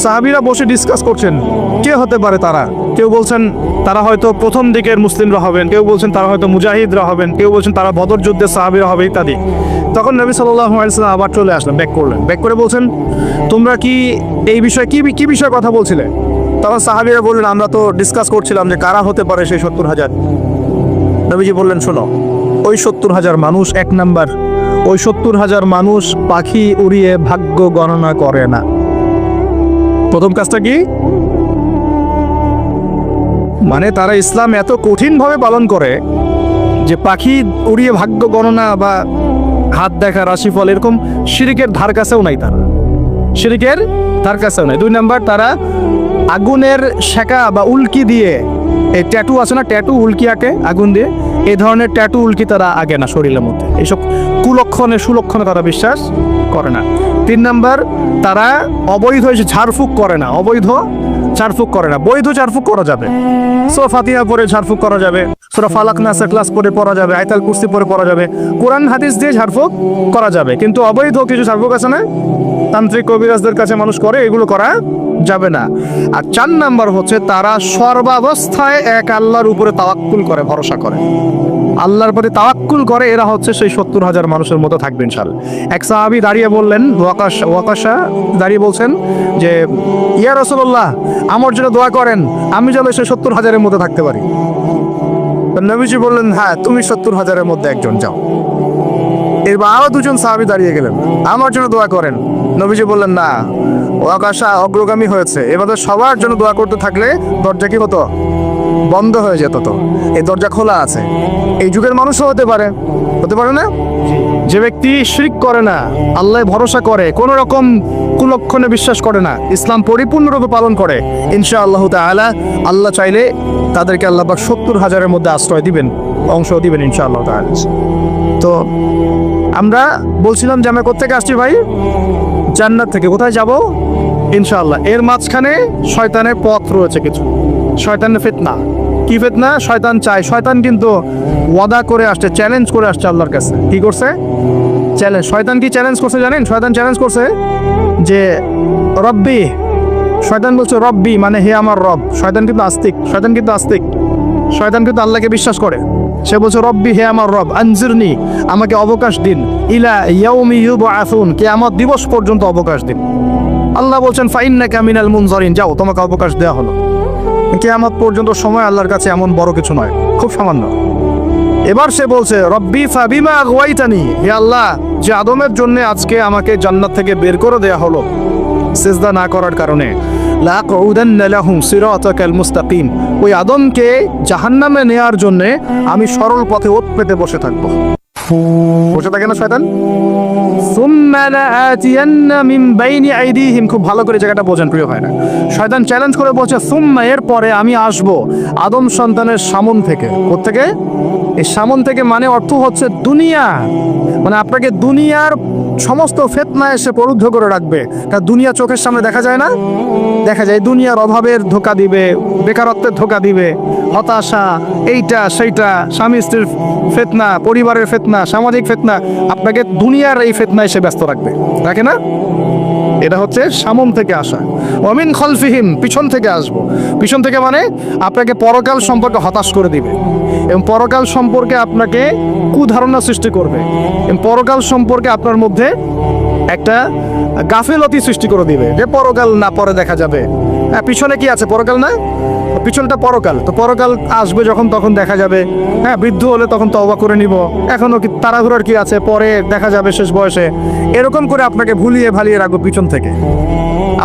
[SPEAKER 1] সাহাবীরা বসে ডিসকাস করছেন কে হতে পারে তারা। কেউ বলছেন তারা হয়তো প্রথম দিকের মুসলিমরা হবেন, কেউ বলছেন তারা হয়তো মুজাহিদরা হবেন, কেউ বলছেন তারা বদর যুদ্ধের সাহাবীরা হবে, ইত্যাদি। তখন নবী সাল্লাল্লাহু আলাইহি ওয়াসাল্লাম আবার চলে আসলেন, ব্যাক করলেন। ব্যাক করে বলছেন তোমরা কি এই বিষয়ে কি বিষয়ে কথা বলছিলে? তখন সাহাবীরা বললেন আমরা তো ডিসকাস করছিলাম যে কারা হতে পারে সেই 70,000। নবীজি বললেন শোনো, ওই 70,000 মানুষ, এক নাম্বার, ওই 70,000 মানুষ পাখি উড়িয়ে ভাগ্য গণনা করে না। প্রথম কাজটা কি? মানে তারা ইসলাম এত কঠিন ভাবে পালন করে যে পাখি উড়িয়ে ভাগ্য গণনা বা হাত দেখা রাশিফল এরকম শিরিকের ধার কাছেও নাই তারা, শিরিকের ধার কাছেও নাই। 2 নাম্বার, তারা আগুনের শেখা বা উল্কি দিয়ে, এই ট্যাটু আছে না, ট্যাটু উল্কি আঁকে আগুন দিয়ে, এই ধরনের ট্যাটু উল্কি তারা আগে না শরীরের মধ্যে। এইসব কুলক্ষণে সুলক্ষণে তারা বিশ্বাস করে না। 3 নাম্বার, তারা অবৈধ ঝাড়ফুঁক করে না, অবৈধ ঝাড়ফুঁক করে না। বৈধ ঝাড়ফুঁক করা যাবে, সূরা ফাতিহা পড়ে ঝাড়ফুঁক করা যাবে, সূরা ফালাক নাস ক্লাস পড়ে পড়া যাবে, আয়াতুল কুরসি পড়ে পড়া যাবে, কোরআন হাদিস দিয়ে ঝাড়ফুঁক করা যাবে। কিন্তু অবৈধ কিছু ঝাড়ফুঁক আছে না, তান্ত্রিক কবিরাজদের কাছে মানুষ করে, এগুলো করা যাবে না। আর 4 নাম্বার হচ্ছে তারা সর্বাবস্থায় এক আল্লাহর উপরে তাওয়াক্কুল করে, ভরসা করে, আল্লাহর প্রতি তাওয়াক্কুল করে। এরা হচ্ছে সেই 70,000 মানুষের মতো থাকবে ইনশাআল্লাহ। এক সাহাবী দাঁড়িয়ে বললেন, ওয়াকাশা দাঁড়িয়ে বলছেন যে ইয়া রাসূলুল্লাহ, আমার জন্য দোয়া করেন, আমি যেন সেই 70,000-এর মধ্যে থাকতে পারি। নবীজি বললেন, হ্যাঁ তুমি 70,000-এর মধ্যে একজন, যাও। এরপর আরো 2জন সাহাবী দাঁড়িয়ে গেলেন, আমার জন্য দোয়া করেন। নবীজি বললেন, না, ওয়াকাশা অগ্রগামী হয়েছে, এবার সবার জন্য দোয়া করতে থাকলে দরজা কি হতো, বন্ধ হয়ে যেত। তো এই দরজা খোলা আছে, এই যুগের মানুষও হতে পারে, হতে পারে না? যে ব্যক্তি শিরক করে না, আল্লাহ ভরসা করে, কোন রকম কুলক্ষণে বিশ্বাস করে না, ইসলাম পরিপূর্ণরূপে পালন করে, ইনশাআল্লাহ তাআলা আল্লাহ চাইলে তাদেরকে আল্লাহ পাক 70,000-এর মধ্যে আশ্রয় দিবেন, অংশ দিবেন ইনশাআল্লাহ তাআলা। তো আমরা বলছিলাম যে আমরা কোত্থেকে আসছি ভাই? জান্নাত থেকে। কোথায় যাব? ইনশাআল্লাহ। এর মাঝখানে শয়তানের পথ রয়েছে কিছু, শয়তানের ফিতনা। কি ফিতনা? শয়তান চায়, শয়তান কিন্তু ওয়াদা করে আসছে, চ্যালেঞ্জ করে আসছে আল্লাহর কাছে। কি করছে? চ্যালেঞ্জ। শয়তান কি চ্যালেঞ্জ করছে জানেন? শয়তান চ্যালেঞ্জ করছে যে রব্বি, শয়তান বলছে রব্বি মানে হে আমার রব। শয়তান কিন্তু আস্তিক, শয়তান কিন্তু আস্তিক, শয়তান কিন্তু আল্লাহকে বিশ্বাস করে। সে বলছে রব্বি, হে আমার রব, আনজিরনি, আমাকে অবকাশ দিন, ইলা ইয়াউমি ইউবআসুন, কিয়ামত দিবস পর্যন্ত অবকাশ দিন। আল্লাহ বলছেন ফাইন্নাকা মিনাল মুনজারিন, যাও, তোমাকে অবকাশ দেওয়া হলো। কিয়ামত পর্যন্ত সময় আল্লাহর কাছে এমন বড় কিছু নয়, খুব সামান্য। এবার সে বলছে রব্বি ফাবিমা আগওয়াইতানি, হে আল্লাহ, যে আদমের জন্য আজকে আমাকে জান্নাত থেকে বের করে দেয়া হলো সিজদা না করার কারণে, লাকুদান্না লাহুম সিরাতাকাল মুস্তাকিম, ওই আদমকে জাহান্নামে নেয়ার জন্য আমি সরল পথে ওত পেতে বসে থাকবো। বসে থাকে না শয়তান? সুম্মা লাআতিয়ান্না মিন বাইনি আইদিহিম, খুব ভালো করে জায়গাটা বোঝেন প্রিয় ভাইরা। শয়তান চ্যালেঞ্জ করে বলছে সুম্মা, এর পরে আমি আসব আদম সন্তানের সামন থেকে। কোত্থেকে? এই সামন থেকে মানে অর্থ হচ্ছে দুনিয়া, মানে আপনাকে দুনিয়ার সমস্ত ফিতনা এসে পরুদ্ধ করে রাখবে। কারণ দুনিয়া চোখের সামনে দেখা যায় না, দেখা যায় দুনিয়ার অভাবের ধোঁকা দিবে, বেকারত্বের ধোঁকা দিবে, হতাশা, এইটা সেইটা, স্বামী স্ত্রীর ফিতনা, পরিবারের ফিতনা, সামাজিক ফিতনা, আপনাকে দুনিয়ার এই ফিতনা এসে ব্যস্ত রাখবে, রাখে না? এটা হচ্ছে সামন থেকে আসা। ওয়ামিন খলফিহিম, পিছন থেকে আসবো। পিছন থেকে মানে আপনাকে পরকাল সম্পর্কে হতাশ করে দিবে, এবং পরকাল সম্পর্কে আপনাকে কুধারণা সৃষ্টি করবে, এবং পরকাল সম্পর্কে আপনার মধ্যে একটা গাফিলতি সৃষ্টি করে দিবে যে পরকাল না, পরে দেখা যাবে। হ্যাঁ, পিছনে কি আছে? পরকাল না? পিছনটা পরকাল। তো পরকাল আসবে যখন, তখন দেখা যাবে। হ্যাঁ, বৃদ্ধ হলে তখন তওবা করে নিব, এখনো কি তাড়াহুড়ার কি আছে, পরে দেখা যাবে শেষ বয়সে। এরকম করে আপনাকে ভুলিয়ে ভালিয়ে রাখবো পিছন থেকে।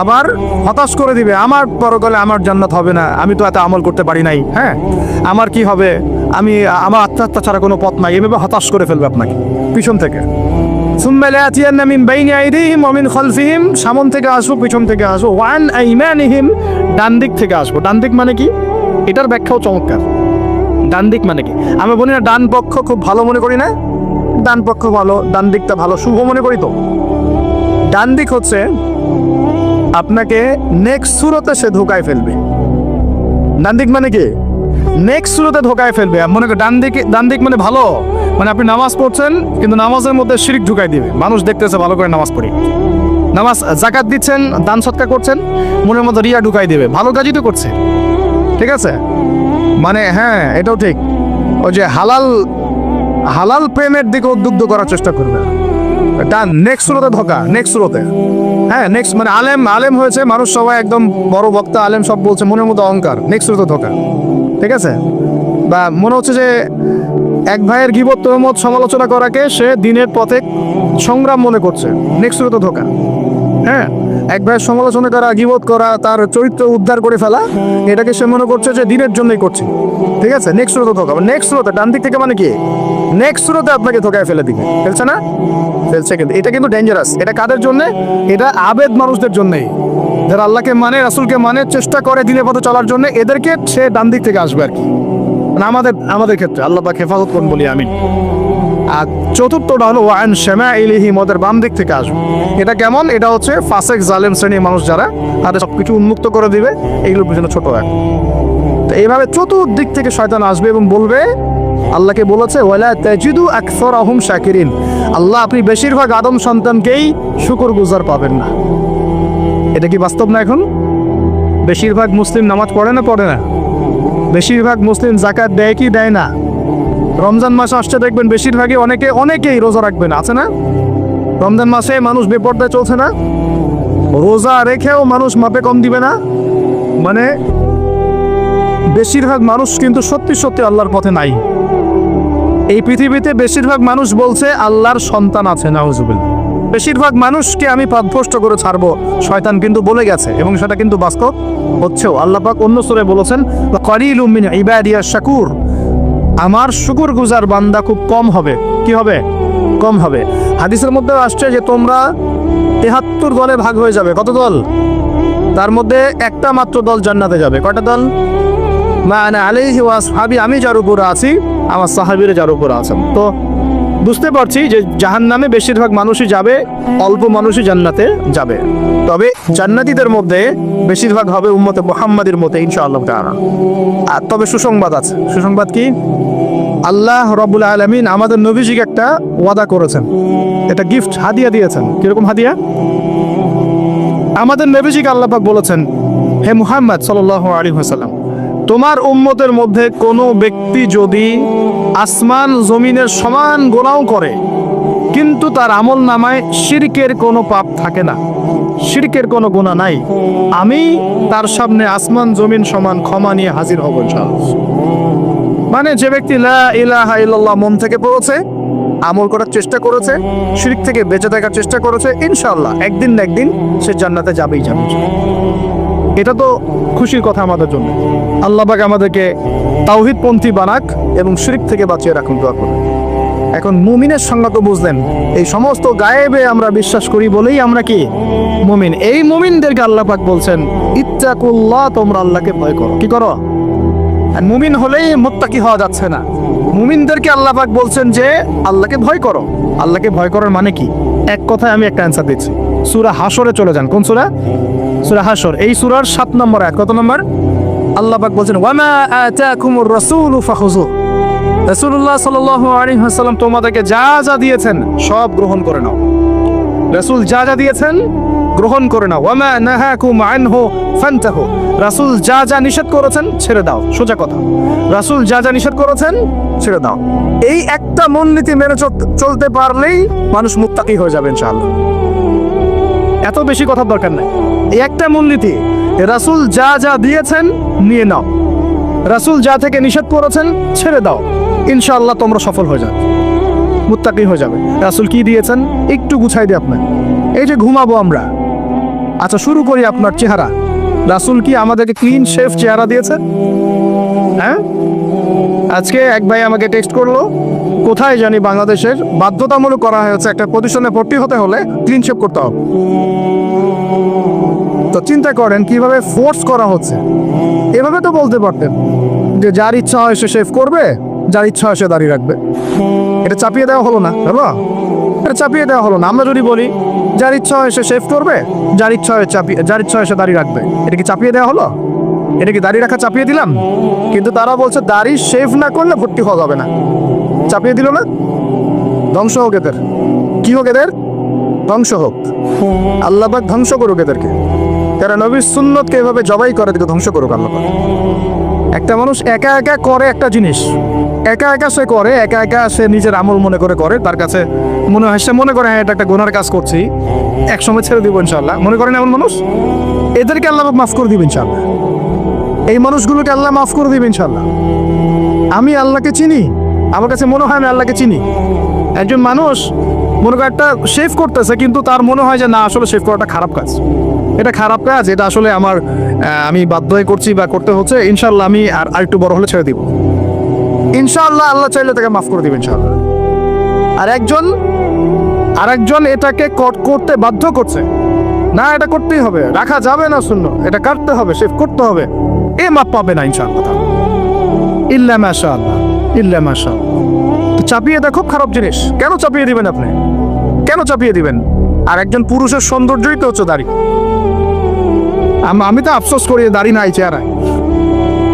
[SPEAKER 1] আবার হতাশ করে দিবে, আমার পরকালে আমার জান্নাত হবে না, আমি তো এত আমল করতে পারি নাই, হ্যাঁ আমার কি হবে, আমি আমার আত্মহত্যা ছাড়া কোনো পথ নাই, এভাবে হতাশ করে ফেলবে আপনাকে পিছন থেকে। সুম্মা লাআতিয়ান্না মিন বাইনি আইদিহিম ওয়া মিন খালফিহিম, সামন থেকে আসবো, পিছন থেকে আসবো, ওয়া আন আইমানিহিম, ডান দিক থেকে আসবো। ডান দিক মানে কি? এটার ব্যাখ্যাও চমৎকার। ডান দিক মানে কি? আমরা বলি না ডান পক্ষ খুব ভালো মনে করি না? ডান পক্ষ ভালো, ডান দিকটা ভালো, শুভ মনে করি তো। ডান দিক হচ্ছে আপনাকে নেক্সট সুরতে সে ধোকায় ফেলবে। ডান দিক মানে কি? নেক্সট সুরতে ধোকায় ফেলবে। মনে করি ডান দিক মানে ভালো, মানে আপনি নামাজ পড়ছেন কিন্তু নামাজের মধ্যে শিরক ঢুকাই দিবে। মানুষ দেখতেছে ভালো করে নামাজ পড়ি, নামাজ জাকাত দিচ্ছেন, দান সৎকার করছেন, মনের মধ্যে রিয়া ঢুকাই দিবে। ভালো কাজই তো করছে, ঠিক আছে? মানে হ্যাঁ, এটাও ঠিক। ওই যে হালাল প্রেমের দিকে উদ্বুদ্ধ করার চেষ্টা করবে। ডান নেক্সট সুরতে ধোকা, নেক্সট সুরতে। হ্যাঁ, নেক্সট মানে আলেম হয়েছে মানুষ, সবাই একদম বড় বক্তা, আলেম সব বলছে, মনের মধ্যে অহংকার, নেক্সট সুরতে ধোকা, ঠিক আছে? বা মনে হচ্ছে যে এক ভাইয়ের গীবত, তহমত, সমালোচনা করাকে সে দিনের পথে সংগ্রাম মনে করছে, নেক্সট সুরতে ধোকা। হ্যাঁ, এক ভাইয়ের সমালোচনা করা, গীবত করা, তার চরিত্র উদ্ধার করে ফেলা, এটাকে সে মনে করছে যে দিনের জন্যই করছে। ঠিক আছে, নেক্সট স্রোতে ধোকা, নেক্সট স্রোতে ডান দিক থেকে মানে কি, নেক্সট স্রোতে আপনাকে ধোকায় ফেলে দিবে, ফেলছে না, ফেলছে। কিন্তু এটা কিন্তু ডেঞ্জারাস। এটা কাদের জন্য? এটা আবেদ মানুষদের জন্যই, যারা আল্লাহকে মানে, রাসূলকে মানে, চেষ্টা করে দিনের পথে চলার জন্য, এদেরকে সে ডান দিক থেকে আসবে আর কি। মানে আমাদের ক্ষেত্রে আল্লাহ পাক হেফাজত করুন বলি আমিন। আর চতুর্থটা হলো ওয়ান শামাইলিহি, ওদের বাম দিক থেকে আসবে। এটা কেমন? এটা হচ্ছে ফাসেক জালেম শ্রেণীর মানুষ, যারা তাদের সবকিছু উন্মুক্ত করে দিবে, এগুলোর পিছনে ছোট এক। তো এইভাবে চতুর্দিক থেকে শয়তান আসবে এবং বলবে, আল্লাহকে বলেছে ওয়ালা তাজিদু আকসারাহুম শাকিরিন, আল্লাহ আপনি বেশিরভাগ আদম সন্তানকেই শুকরগুজার পাবেন না। এটা কি বাস্তব না? এখন বেশিরভাগ মুসলিম নামাজ পড়ে না, পড়ে না? বেশিরভাগ মুসলিম যাকাত দেয় কি দেয় না? রমজান মাস আসছে দেখবেন বেশিরভাগই অনেকেই রোজা রাখবে না, আছে না? রমজান মাসে মানুষ বেপরদায় চলছে না, রোজা রেখেও মানুষ মাপে কম দিবে না। মানে বেশিরভাগ মানুষ কিন্তু সত্যি সত্যি আল্লাহর পথে নাই। এই পৃথিবীতে বেশিরভাগ মানুষ বলছে আল্লাহর সন্তান আছে, নাউজুবিল্লাহ। বেশিরভাগ মানুষকে আমি পথভ্রষ্ট করে ছাড়বো, শয়তান কিন্তু বলে গেছে, এবং সেটা কিন্তু বাস্তব হচ্ছেও। আল্লাহ পাক অন্য সূরায় বলেছেন কালিলুম মিন ইবাদিয়াশ শাকুর, আমার শুকরগুজার বান্দা খুব কম হবে। কি হবে? কম হবে। হাদিসের মধ্যে আসছে যে তোমরা ৭৩ দলে ভাগ হয়ে যাবে। কত দল? তার মধ্যে একটা মাত্র দল জান্নাতে যাবে। কয়টা দল? মা আনা আলাইহি ওয়া আসহাবি, আমি যার উপরে আছি, আমার সাহাবীরা যার উপরে আছেন। তো বুঝতে পারছি যে জাহান্নামে বেশিরভাগ মানুষই যাবে, অল্প মানুষই জান্নাতে যাবে। তবে জান্নাতীদের মধ্যে বেশিরভাগ হবে উম্মতে মুহাম্মাদের মতে ইনশাআল্লাহ তাআলা। আর তবে সুসংবাদ আছে। সুসংবাদ কি? আল্লাহ রাব্বুল আলামিন আমাদের নবীজিকে একটা ওয়াদা করেছেন, এটা গিফট, হাদিয়া দিয়েছেন। কিরকম হাদিয়া? আমাদের নবীজিকে আল্লাহ পাক বলেছেন, হে মুহাম্মদ সাল্লাল্লাহু আলাইহি ওয়াসাল্লাম, তোমার উম্মতের মধ্যে কোনো ব্যক্তি যদি আসমান জমিনের সমান গুনাহ করে, কিন্তু তার আমল নামায় শিরকের কোনো পাপ থাকে না, শিরকের কোনো গুনাহ নাই, আমি তার সামনে আসমান জমিন সমান ক্ষমা নিয়ে হাজির হব ইনশাআল্লাহ। মানে যে ব্যক্তি লা ইলাহা ইল্লাল্লাহ মন থেকে পড়েছে, আমল করার চেষ্টা করেছে, শিরক থেকে বেঁচে থাকার চেষ্টা করেছে, ইনশাআল্লাহ একদিন না একদিন সে জান্নাতে যাবেই যাবে। এটা তো খুশির কথা আমাদের জন্য। আল্লাহ পাক আমাদেরকে তাওহীদপন্থী বানাক এবং শিরক থেকে বাঁচিয়ে রাখুন, দোয়া করুন। এখন মুমিনের সংজ্ঞা তো বুঝলেন, এই সমস্ত গায়েবে আমরা বিশ্বাস করি বলেই আমরা কি মুমিন। এই মুমিনদেরকে আল্লাহ পাক বলছেন ইত্তাকুল্লাহ, তোমরা আল্লাহকে ভয় করো। কি করো? আর মুমিন হলেই মুত্তাকি হওয়া যাচ্ছে না। মুমিনদেরকে আল্লাহ পাক বলছেন যে আল্লাহকে ভয় করো। আল্লাহকে ভয় করার মানে কি? এক কথায় আমি একটা অ্যান্সার দিচ্ছি। সূরা হাশরে চলে যান। কোন সূরা? সূরা হাশর। এই সূরার 7 নম্বর আয়াত। কত নম্বর? আল্লাহ পাক বলছেন ওয়ামা আতাকুমুর রাসূলু ফাখুযু, রাসূলুল্লাহ সাল্লাল্লাহু আলাইহি ওয়াসাল্লাম তোমাদেরকে যা যা দিয়েছেন সব গ্রহণ করে নাও। রাসূল যা যা দিয়েছেন গ্রহণ করে নাও। ওয়ামা নাহাকুম আনহু ফান্তাহু, রাসূল যা যা নিষেধ করেছেন ছেড়ে দাও। সোজা কথা, রাসূল যা যা নিষেধ করেছেন ছেড়ে দাও। এই একটা মূলনীতি মেনে চলতে পারলেই মানুষ মুত্তাকি হয়ে যাবে ইনশাআল্লাহ। এত বেশি কথা দরকার নাই। এই একটা মূলনীতি, রাসূল যা যা দিয়েছেন নিয়ে নাও, রাসূল যা থেকে নিষেধ করেছেন ছেড়ে দাও, ইনশাআল্লাহ তোমরা সফল হয়ে যাবে, মুত্তাকি হয়ে যাবে। রাসূল কি দিয়েছেন একটু গুছাই দিই আপনার। এই যে ঘুমাবো আমরা, আচ্ছা শুরু করি আপনার চেহারা। রাসূল কি আমাদেরকে ক্লিন শেভ চেহারা দিয়েছে? হ্যাঁ, আজকে এক ভাই আমাকে টেক্সট করলো, কোথায় জানি বাংলাদেশের বাধ্যতামূলক করা হয়েছে একটা প্রতিষ্ঠানে ভর্তি হতে হলে ক্লিন শেভ করতে হবে। তো চিন্তা করেন কিভাবে ফোর্স করা হচ্ছে। এভাবে তো বলতে পারতেন যে যার ইচ্ছা হয় সে শেভ করবে, যার ইচ্ছা হয় সে দাঁড়িয়ে রাখবে। এটা চাপিয়ে দেওয়া হলো না, হলো? এটা চাপিয়ে দেওয়া হলো না। আমরা যদি বলি যার ইচ্ছা হয় সে শেভ করবে, যার ইচ্ছা হয় সে দাঁড়িয়ে রাখবে, এটা কি চাপিয়ে দেওয়া হলো? এটা কি দাঁড়িয়ে রাখা চাপিয়ে দিলাম? কিন্তু তারা বলছে দাড়ি শেভ না করলে ভর্তি হওয়া যাবে না। চাপিয়ে দিল না? ধ্বংস হোক এদের। কি হোক এদের? ধ্বংস হোক। আল্লাহ পাক ধ্বংস করুক এদেরকে। তারা নবীর সুন্নতকে এভাবে জবাই করে দিকে ধ্বংস করুক আল্লাহ পাক। একটা মানুষ একা একা করে একটা জিনিস, একা একা সে করে, একা একা সে নিজের আমল মনে করে, তার কাছে মনে হয়, সে মনে করে হ্যাঁ এটা একটা গুনার কাজ করছি, এক সময় ছেড়ে দিব ইনশাআল্লাহ। মনে করেন এমন মানুষ, এদেরকে আল্লাহ মাফ করে দিবেন ইনশাআল্লাহ। এই মানুষগুলোকে আল্লাহ মাফ করে দিবেন ইনশাআল্লাহ। আমি আল্লাহকে চিনি, আমার কাছে মনে হয় আমি আল্লাহকে চিনি, একজন মানুষ মনে করেন একটা শেভ করতেছে, কিন্তু তার মনে হয় যে না, আসলে শেভ করাটা খারাপ কাজ, এটা খারাপ কাজ, এটা আসলে আমার আমি বাধ্য হয়ে করছি বা করতে হচ্ছে, ইনশাল্লাহ আমি আর একটু বড় হলে ছেড়ে দিব, ইনশাআল্লাহ আল্লাহ চাইলে তাকে মাফ করে দিবেন ইনশাআল্লাহ। আর একজন এটাকে করতে বাধ্য করছে, না এটা করতেই হবে, রাখা যাবে না, শূন্য এটা কাটতে হবে, শেভ করতে হবে, এ মাপ পাবে না ইনশাআল্লাহ, ইল্লা মাশাআল্লাহ, ইল্লা মাশাআল্লাহ। তো চাপিয়ে দেওয়া খুব খারাপ জিনিস। কেন চাপিয়ে দিবেন আপনি? কেন চাপিয়ে দিবেন? আর একজন পুরুষের সৌন্দর্যই তো হচ্ছে দাড়ি। আমি তো আফসোস করি দাড়ি নাই চেহারায়,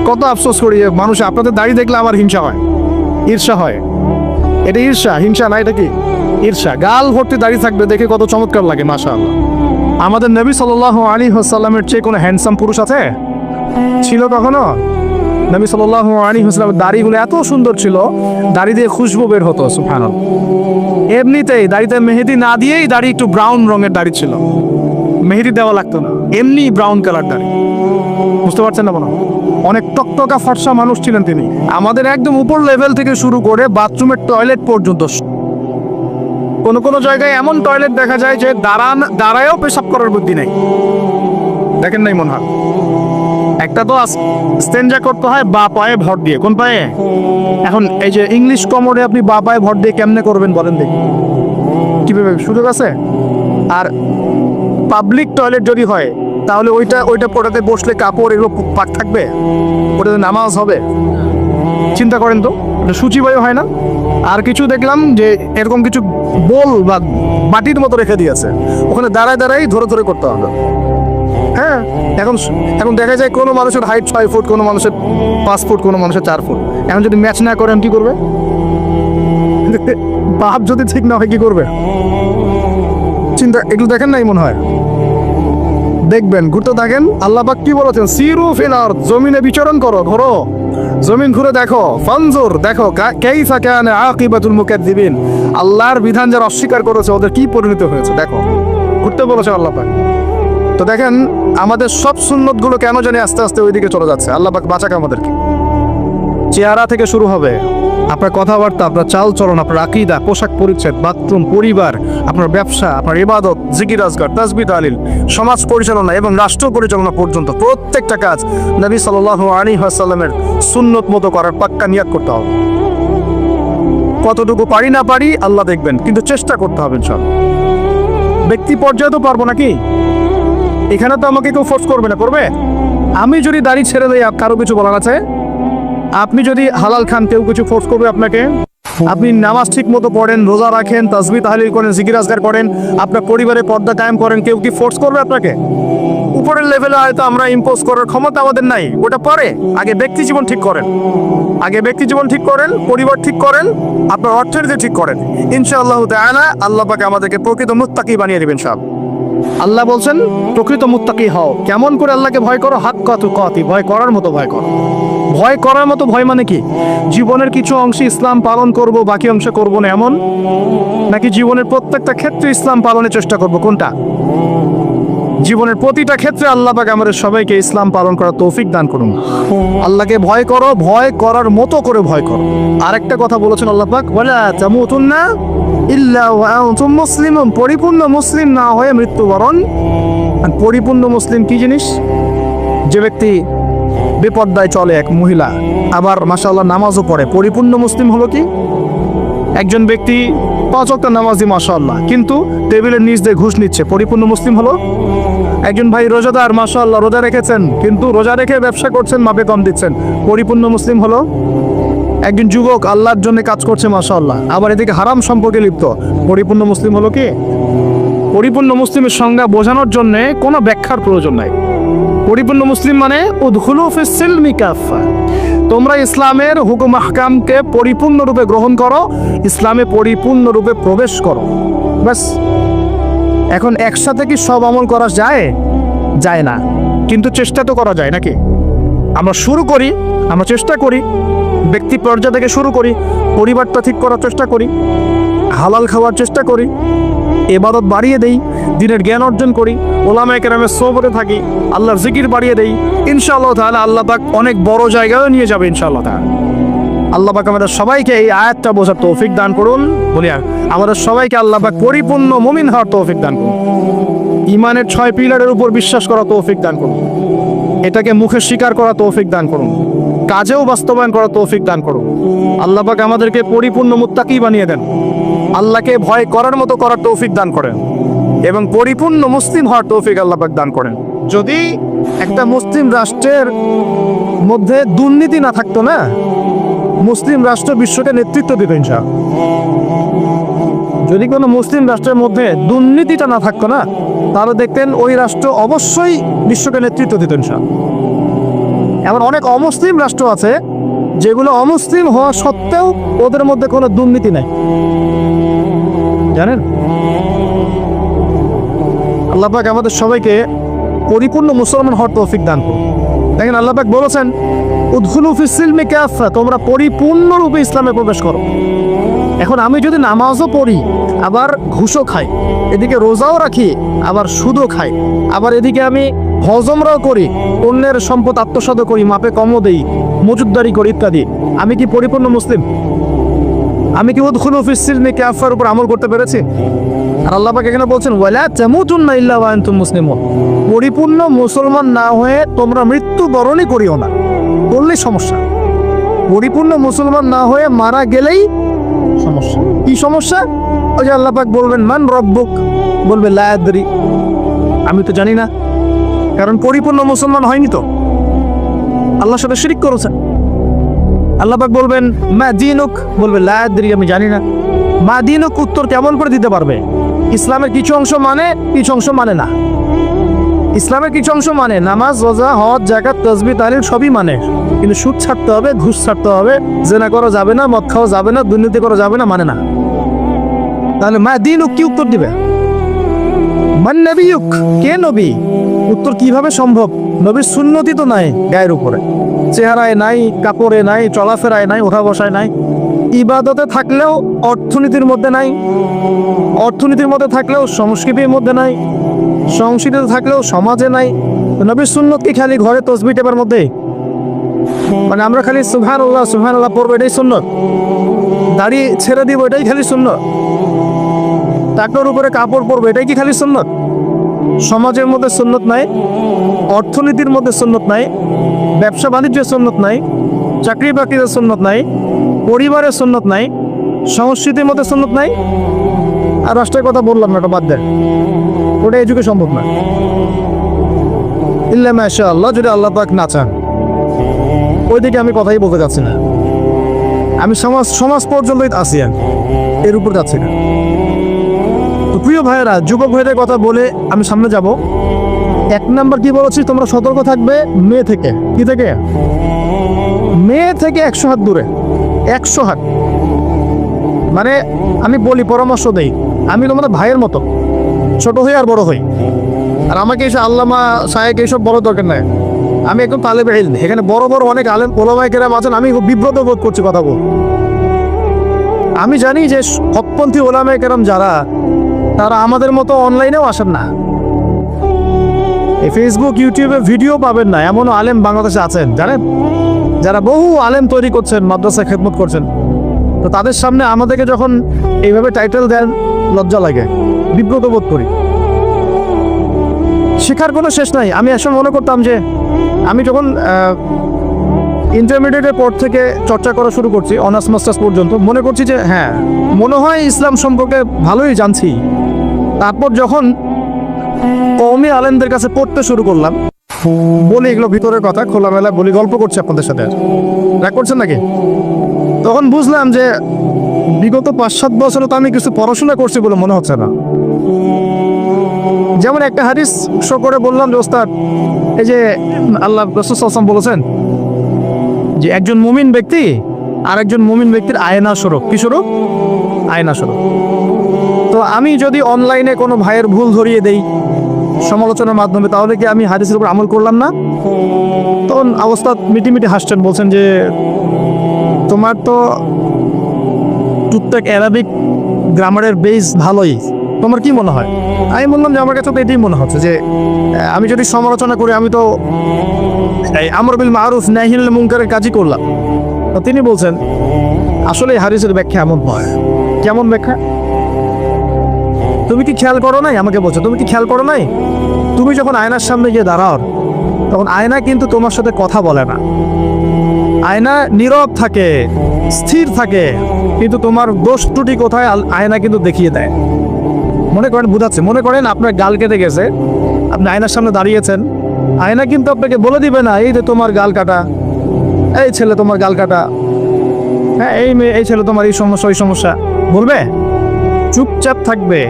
[SPEAKER 1] কত আফসোস করি মানুষ। আপনাদের দাড়ি দেখলে আমার হিংসা হয়, ঈর্ষা হয়। এটা ঈর্ষা, হিংসা না, এটা কি ঈর্ষা। গাল ভর্তি দাড়ি থাকবে দেখে কত চমৎকার লাগে, মাশাআল্লাহ। আমাদের নবী সাল্লাল্লাহু আলাইহি ওয়াসাল্লামের চেয়ে কোনো হ্যান্ডসাম পুরুষ আছে? ছিল কখনো? নবী সাল্লাল্লাহু আলাইহি ওয়াসাল্লামের দাড়িগুলো এত সুন্দর ছিল, দাড়ি দিয়ে খুশবু বের হতো, সুবহানাল্লাহ। এমনিতেই দাড়িতে মেহেদি না দিয়েই দাড়ি একটু ব্রাউন রঙের দাড়ি ছিল, মেহেদি দেওয়া লাগতো না, এমনি ব্রাউন কালার দাড়ি। বুঝতে পারছেন না মনে? অনেক টকটকা ফর্সা মানুষ ছিলেন তিনি। আমাদের একদম উপর লেভেল থেকে শুরু করে বাথরুমের টয়লেট পর্যন্ত, কোনো কোনো জায়গায় এমন টয়লেট দেখা যায় যে দাঁড়ায়ও পেশাব করার বুদ্ধি নেই। দেখেন নাই মনে হয়? একটা তো স্টেঞ্জা করতে হয় বা পায়ে ভর দিয়ে। কোন পায়ে? এখন এই যে ইংলিশ কমোডে আপনি বা পায়ে ভর দিয়ে কেমনে করবেন বলেন দেখি, কিভাবে সুযোগ আছে? আর পাবলিক টয়লেট যদি হয় তাহলে ওইটা পড়াতে বসলে কাপড় এগুলো পাক থাকবে, ওটাতে নামাজ হবে? চিন্তা করেন তো, এটা সূচিবায়ু হয় না? আর কিছু দেখলাম যে এরকম কিছু বোল বা বাটির মতো রেখে দিয়েছে, ওখানে দাঁড়ায় দাঁড়াই ধরে ধরে করতে হবে। হ্যাঁ, এখন দেখা যায় কোনো মানুষের হাইট 6 ফুট, কোনো মানুষের 5 ফুট, কোনো মানুষের 4 ফুট। এখন যদি ম্যাচ না করেন কি করবে? বাপ যদি ঠিক না হয় কি করবে? চিন্তা, এগুলো দেখেন নাই মনে হয়? দেখবেন, ঘুরতে থাকেন। আল্লাহ পাক কি বলেছেন? সিরু ফিল আরদ, জমিনে বিচরণ করো, ঘোরো, জমিন ঘুরে দেখো, ফানজুর, দেখো কাইফা কানা আকিবাতুল মুকাদ্দিবিন, আল্লাহর বিধান যারা অস্বীকার করেছে ওদের কি পরিণতি হয়েছে দেখো। ঘুরতে বলেছে আল্লাহ পাক। তো দেখেন আমাদের সব সুন্নতগুলো কেন জানি আস্তে আস্তে ওইদিকে চলে যাচ্ছে। আল্লাহ পাক বাঁচাক আমাদেরকে। চেহারা থেকে শুরু হবে, আপনার কথাবার্তা, আপনার চাল চলন, আপনার আকীদা, পোশাক পরিচ্ছদ, বাথরুম, পরিবার, আপনার ব্যবসা, আপনার ইবাদত, জিকির আজকার, তাসবিহ তাহলিল, সমাজ পরিচালনা এবং রাষ্ট্র পরিচালনা পর্যন্ত প্রত্যেকটা কাজ নবী সাল্লাল্লাহু আলাইহি ওয়াসাল্লামের সুন্নত মতো করার পাক্কা নিয়াত করতে হবে। কতটুকু পারি না পারি আল্লাহ দেখবেন, কিন্তু চেষ্টা করতে হবে ইনশাআল্লাহ। ব্যক্তি পর্যায়ে তো পারবো নাকি? এখানে তো আমাকে কেউ ফোর্স করবে না, করবে? আমি যদি দাড়ি ছেড়ে দেই কারো কিছু বলার আছে? আপনি যদি হালাল খান কেউ কিছু ফোর্স করবে আপনাকে? আপনি নামাজ ঠিক মতো পড়েন, রোজা রাখেন, তাসবিহ তাহলিল করেন, জিকির আজকার করেন, আপনার পরিবারে পর্দা কায়েম করেন, কেউ কি ফোর্স করবে আপনাকে? উপরের লেভেলে হয়তো আমরা ইম্পোজ করার ক্ষমতা আমাদের নাই, ওটা পরে। আগে ব্যক্তি জীবন ঠিক করেন, আগে ব্যক্তি জীবন ঠিক করেন, পরিবার ঠিক করেন, আপনার অর্থনীতি ঠিক করেন। ইনশাআল্লাহ তাআলা আল্লাহ পাক আমাদেরকে প্রকৃত মুত্তাকি বানিয়ে দিবেন সব। আল্লাহ বলছেন প্রকৃত মুত্তাকি হও। কেমন করে আল্লাহকে ভয় করো? হাক্কা তুকাতি, ভয় করার মতো ভয় করো। ভয় করার মতো ভয় মানে কি? জীবনের কিছু অংশে ইসলাম পালন করব, বাকি অংশে করব না, এমন? নাকি জীবনের প্রত্যেকটা ক্ষেত্রে ইসলাম পালনের চেষ্টা করব? কোনটা? জীবনের প্রতিটা ক্ষেত্রে আল্লাহ পাক আমাদের সবাইকে ইসলাম পালন করার তৌফিক দান করুন। আল্লাহকে ভয় করো, ভয় করার মতো করে ভয় করো। আরেকটা কথা বলেছেন আল্লাহ পাক, ওয়ালা তামুতুন্না ইল্লা ওয়া আনতুম মুসলিমুন, পরিপূর্ণ মুসলিম না হয়ে মৃত্যুবরণ। আর পরিপূর্ণ মুসলিম কি জিনিস? যে ব্যক্তি বেপর্দায় চলে, এক মহিলা, আবার মাশাআল্লাহ নামাজও পড়ে, পরিপূর্ণ মুসলিম হলো কি? একজন ব্যক্তি 5 ওয়াক্ত নামাজি মাশাআল্লাহ, কিন্তু টেবিলের নিচ দিয়ে ঘুষ নিচ্ছে, পরিপূর্ণ মুসলিম হলো? একজন ভাই রোজাদার, মাশাআল্লাহ রোজা রেখেছেন, কিন্তু রোজা রেখে ব্যবসা করছেন, মাপে কম দিচ্ছেন, পরিপূর্ণ মুসলিম হলো? একজন যুবক আল্লাহর জন্য কাজ করছে মাশাআল্লাহ, আবার এদিকে হারাম সম্পর্কে লিপ্ত, পরিপূর্ণ মুসলিম হলো কি? পরিপূর্ণ মুসলিমের সংজ্ঞা বোঝানোর জন্য কোনো ব্যাখ্যার প্রয়োজন নাই। পরিপূর্ণ মুসলিম মানে উদখুলু ফিস সিলমি কাফা, তোমরা ইসলামের হুকুম আহকামকে পরিপূর্ণরূপে গ্রহণ করো, ইসলামে পরিপূর্ণরূপে প্রবেশ করো, ব্যাস। এখন একসাথে কি সব আমল করা যায়? যায় না, কিন্তু চেষ্টা তো করা যায় নাকি? আমরা শুরু করি, আমরা চেষ্টা করি, ব্যক্তি পর্যায় থেকে শুরু করি, পরিবারটা ঠিক করার চেষ্টা করি, হালাল খাওয়ার চেষ্টা করি, ইবাদত বাড়িয়ে দেই, দিনের জ্ঞান অর্জন করি, ওলামায়ে কেরামের সোহবতে থাকি, আল্লাহর জিকির বাড়িয়ে দেই। ইনশাআল্লাহ তাআলা আল্লাহ পাক অনেক বড় জায়গায় নিয়ে যাবে ইনশাআল্লাহ তাআলা। আল্লাহ পাক আমাদের সবাইকে এই আয়াতটা বোঝার তৌফিক দান করুন। বলি আর আমাদের সবাইকে আল্লাহ পাক পরিপূর্ণ মুমিন হওয়ার তৌফিক দান করুন। ইমানের 6 পিলারের উপর বিশ্বাস করার তৌফিক দান করুন। এটাকে মুখে স্বীকার করার তৌফিক দান করুন, কাজেও বাস্তবায়ন করার তৌফিক দান করুন। আল্লাহ পাক আমাদেরকে পরিপূর্ণ মুত্তাকি বানিয়ে দেন, আল্লাহকে ভয় করার মতো করার তৌফিক দান করেন এবং পরিপূর্ণ মুসলিম হওয়ার তৌফিক আল্লাহ পাক দান করেন। যদি একটা মুসলিম রাষ্ট্রের মধ্যে দুর্নীতি না থাকতো না, মুসলিম রাষ্ট্র বিশ্বকে নেতৃত্ব দিত ইনশাআল্লাহ। যদি কোনো মুসলিম রাষ্ট্রের মধ্যে দুর্নীতিটা না থাকতো না, তাহলে দেখতেন ওই রাষ্ট্র অবশ্যই বিশ্বকে নেতৃত্ব দিত ইনশাআল্লাহ। এমন অনেক অমুসলিম রাষ্ট্র আছে যেগুলো অমুসলিম হওয়া সত্ত্বেও ওদের মধ্যে কোনো দুর্নীতি নাই, জানেন? আল্লাহ পাক আমাদের সবাইকে পরিপূর্ণ মুসলমান হওয়ার তৌফিক দান করুন। দেখেন আল্লাহ পাক বলেছেন, উদখুলু ফিস সিলমি কাফা, তোমরা পরিপূর্ণরূপে ইসলামে প্রবেশ করো। এখন আমি যদি নামাজও পড়ি, আবার ঘুষও খাই, এদিকে রোজাও রাখি, আবার সুদও খাই, আবার এদিকে আমি হজমরাও করি, অন্যের সম্পদ আত্মসাৎ করি, মাপে কমও দেই, মজুদদারি করি ইত্যাদি, আমি কি পরিপূর্ণ মুসলিম? আমি কি উদখুলু ফিস সিলমি কাফার উপর আমল করতে পেরেছি? আর আল্লাহ পাক এখানে বলছেন, ওয়ালা তামুতুন্না ইল্লা ওয়া আনতুম মুসলিমুন, পরিপূর্ণ মুসলমান না হয়ে তোমরা মৃত্যুবরণই করিও না। বললেই সমস্যা। পরিপূর্ণ মুসলমান না হয়ে মারা গেলেই সমস্যা। কি সমস্যা? ওই যে আল্লাহ পাক বলবেন, মান রব্বুক, বলবে লা আদরি, আমি তো জানি না, কারণ পরিপূর্ণ মুসলমান হয়নি তো, আল্লাহর সাথে শিরক করেছে। আল্লাহ পাক বলবেন, মা দীনুক, বলবে লা আদরি, আমি জানি না। মা দীনুক উত্তর কেমন করে দিতে পারবে? ইসলামের কিছু অংশ মানে, কিছু অংশ মানে না। ইসলামের কিছু অংশ মানে, নামাজ, রোজা, হজ, যাকাত, তাসবিহ, তাহলিল সবই মানে, কিন্তু সুদ ছাড়তে হবে, ঘুষ ছাড়তে হবে, জেনা করা যাবে না, মদ খাওয়া যাবে না, দুর্নীতি করা যাবে না, মানে না। তাহলে মা দীনুক কি উত্তর দিবে? মান নবিয়ুক, কে নবী? উত্তর কিভাবে সম্ভব? নবীর সুন্নতি তো নাই গায়ের উপরে, চেহারায় নাই, কাপড়ে নাই, চলাফেরায় নাই, ওঠা বসায় নাই, ইবাদতে থাকলেও অর্থনীতির মধ্যে নাই, অর্থনীতির মধ্যে থাকলেও সংস্কৃতির মধ্যে নাই, সংস্কৃতিতে থাকলেও সমাজে নাই। নবীর সুন্নত কি খালি ঘরে তসবিহ টেপার মধ্যে? মানে আমরা খালি সুবহানাল্লাহ সুবহানাল্লাহ পড়বো, এটাই সুন্নত? দাড়ি ছেড়ে দিব, এটাই খালি সুন্নত? টাকার উপরে কাপড় পরবো, এটাই কি খালি সুন্নত? সমাজের মধ্যে সুন্নত নাই, অর্থনীতির মধ্যে সুন্নত নাই, ব্যবসা বাণিজ্যের সুন্নত নাই, চাকরি বাকরির সুন্নত নাই, পরিবারের সুন্নত নাই, সংস্কৃতির মধ্যে সুন্নত নাই। আর রাষ্ট্রের কথা বললাম না, ওটা বাদ দেন, ওটা এই যুগে সম্ভব না। ইল্লা মাশাআল্লাহ, যদি আল্লাহ পাক না চান। ওইদিকে আমি কথাই বলতে যাচ্ছি না, আমি সমাজ পর্যন্তই আছি, এর উপর যাচ্ছি না। তো প্রিয় ভাইয়েরা, যুবক ভাইদের কথা বলে আমি সামনে যাব। 1 নাম্বার কি বলেছি, তোমরা সতর্ক থাকবে মেয়ে থেকে। কি থেকে? মেয়ে থেকে 100 হাত দূরে। 100 হাত মানে আমি বলি, পরামর্শ দেই, আমি তোমাদের ভাইয়ের মতো, ছোট হই আর বড় হই। আর আমাকে এসে আল্লামা সাহেব এইসব বড় দরকার নাই। আমি একদম তালেবে ইলম, এখানে বড় বড় অনেক আলেম ওলামায়ে কেরাম আছেন, আমি খুব বিব্রত বোধ করছি কথা বল। আমি জানি যে হকপন্থী ওলামায়ে কেরাম যারা, তারা আমাদের মতো অনলাইনেও আসেন না, এই ফেসবুক ইউটিউবে ভিডিও পাবেন না, এমনও আলেম বাংলাদেশে আছেন জানেন, যারা বহু আলেম তৈরি করছেন, মাদ্রাসায় খেদমত করছেন। তো তাদের সামনে আমাদেরকে যখন এইভাবে টাইটেল দেন, লজ্জা লাগে, বিব্রত বোধ করি। শেখার কোনো শেষ নাই। আমি একসময় মনে করতাম যে, আমি যখন ইন্টারমিডিয়েটের পর থেকে চর্চা করা শুরু করছি, অনার্স মাস্টার্স পর্যন্ত, মনে করছি যে হ্যাঁ, মনে হয় ইসলাম সম্পর্কে ভালোই জানছি। তারপর যখন কওমি আলেমদের কাছে পড়তে শুরু করলাম, বলি এগুলো ভিতরের কথা, খোলামেলা বলি, গল্প করছি আপনাদের সাথে, রাগ করছেন নাকি? তখন বুঝলাম যে বিগত 5-7 বছরে তো আমি কিছু পড়াশোনা করছি বলে মনে হচ্ছে না। যেমন একটা হাদিস শো করে বললাম যে, ওস্তাদ, এই যে আল্লাহ রাসূল সাল্লাল্লাহু আলাইহি ওয়াসাল্লাম বলেছেন যে একজন মুমিন ব্যক্তি আর একজন মুমিন ব্যক্তির আয়না স্বরূপ। কি স্বরূপ? আয়না স্বরূপ। তো আমি যদি অনলাইনে কোনো ভাইয়ের ভুল ধরিয়ে দেই সমালোচনার মাধ্যমে, তাহলে কি আমি হাদিসের উপর আমল করলাম না? তখন অবস্থা মিটিমিটি হাসছেন, বলছেন যে তোমার তো টুকটাক অ্যারাবিক গ্রামারের বেস ভালোই, তোমার কি মনে হয়? আমি বললাম যে আমার কাছে তো এটাই মনে হচ্ছে যে আমি যদি সমালোচনা করি, আমি তো এই আমর বিল মারুফ নাহি আনিল মুনকারের কাজই করলাম। তো তিনি বলছেন আসলে এই হাদিসের ব্যাখ্যা এমন হয়। কেমন ব্যাখ্যা? তুমি কি খেয়াল করো নাই? আমাকে বলছো তুমি কি খেয়াল করো নাই, তুমি যখন আয়নার সামনে গিয়ে দাঁড়াও তখন আয়না কিন্তু তোমার সাথে কথা বলে না, আয়না নীরব থাকে, স্থির থাকে, কিন্তু তোমার দোষ ত্রুটি কোথায় আয়না কিন্তু দেখিয়ে দেয়। মনে করেন বুঝাচ্ছে, মনে করেন আপনার গাল কেটে গেছে, আপনি আয়নার সামনে দাঁড়িয়েছেন, আয়না কিন্তু আপনাকে বলে দিবে না এই যে তোমার গাল কাটা, এই ছেলে তোমার গাল কাটা, হ্যাঁ এই মেয়ে, এই ছেলে তোমার এই সমস্যা ওই সমস্যা, বলবে? চুপচাপ থাকবে,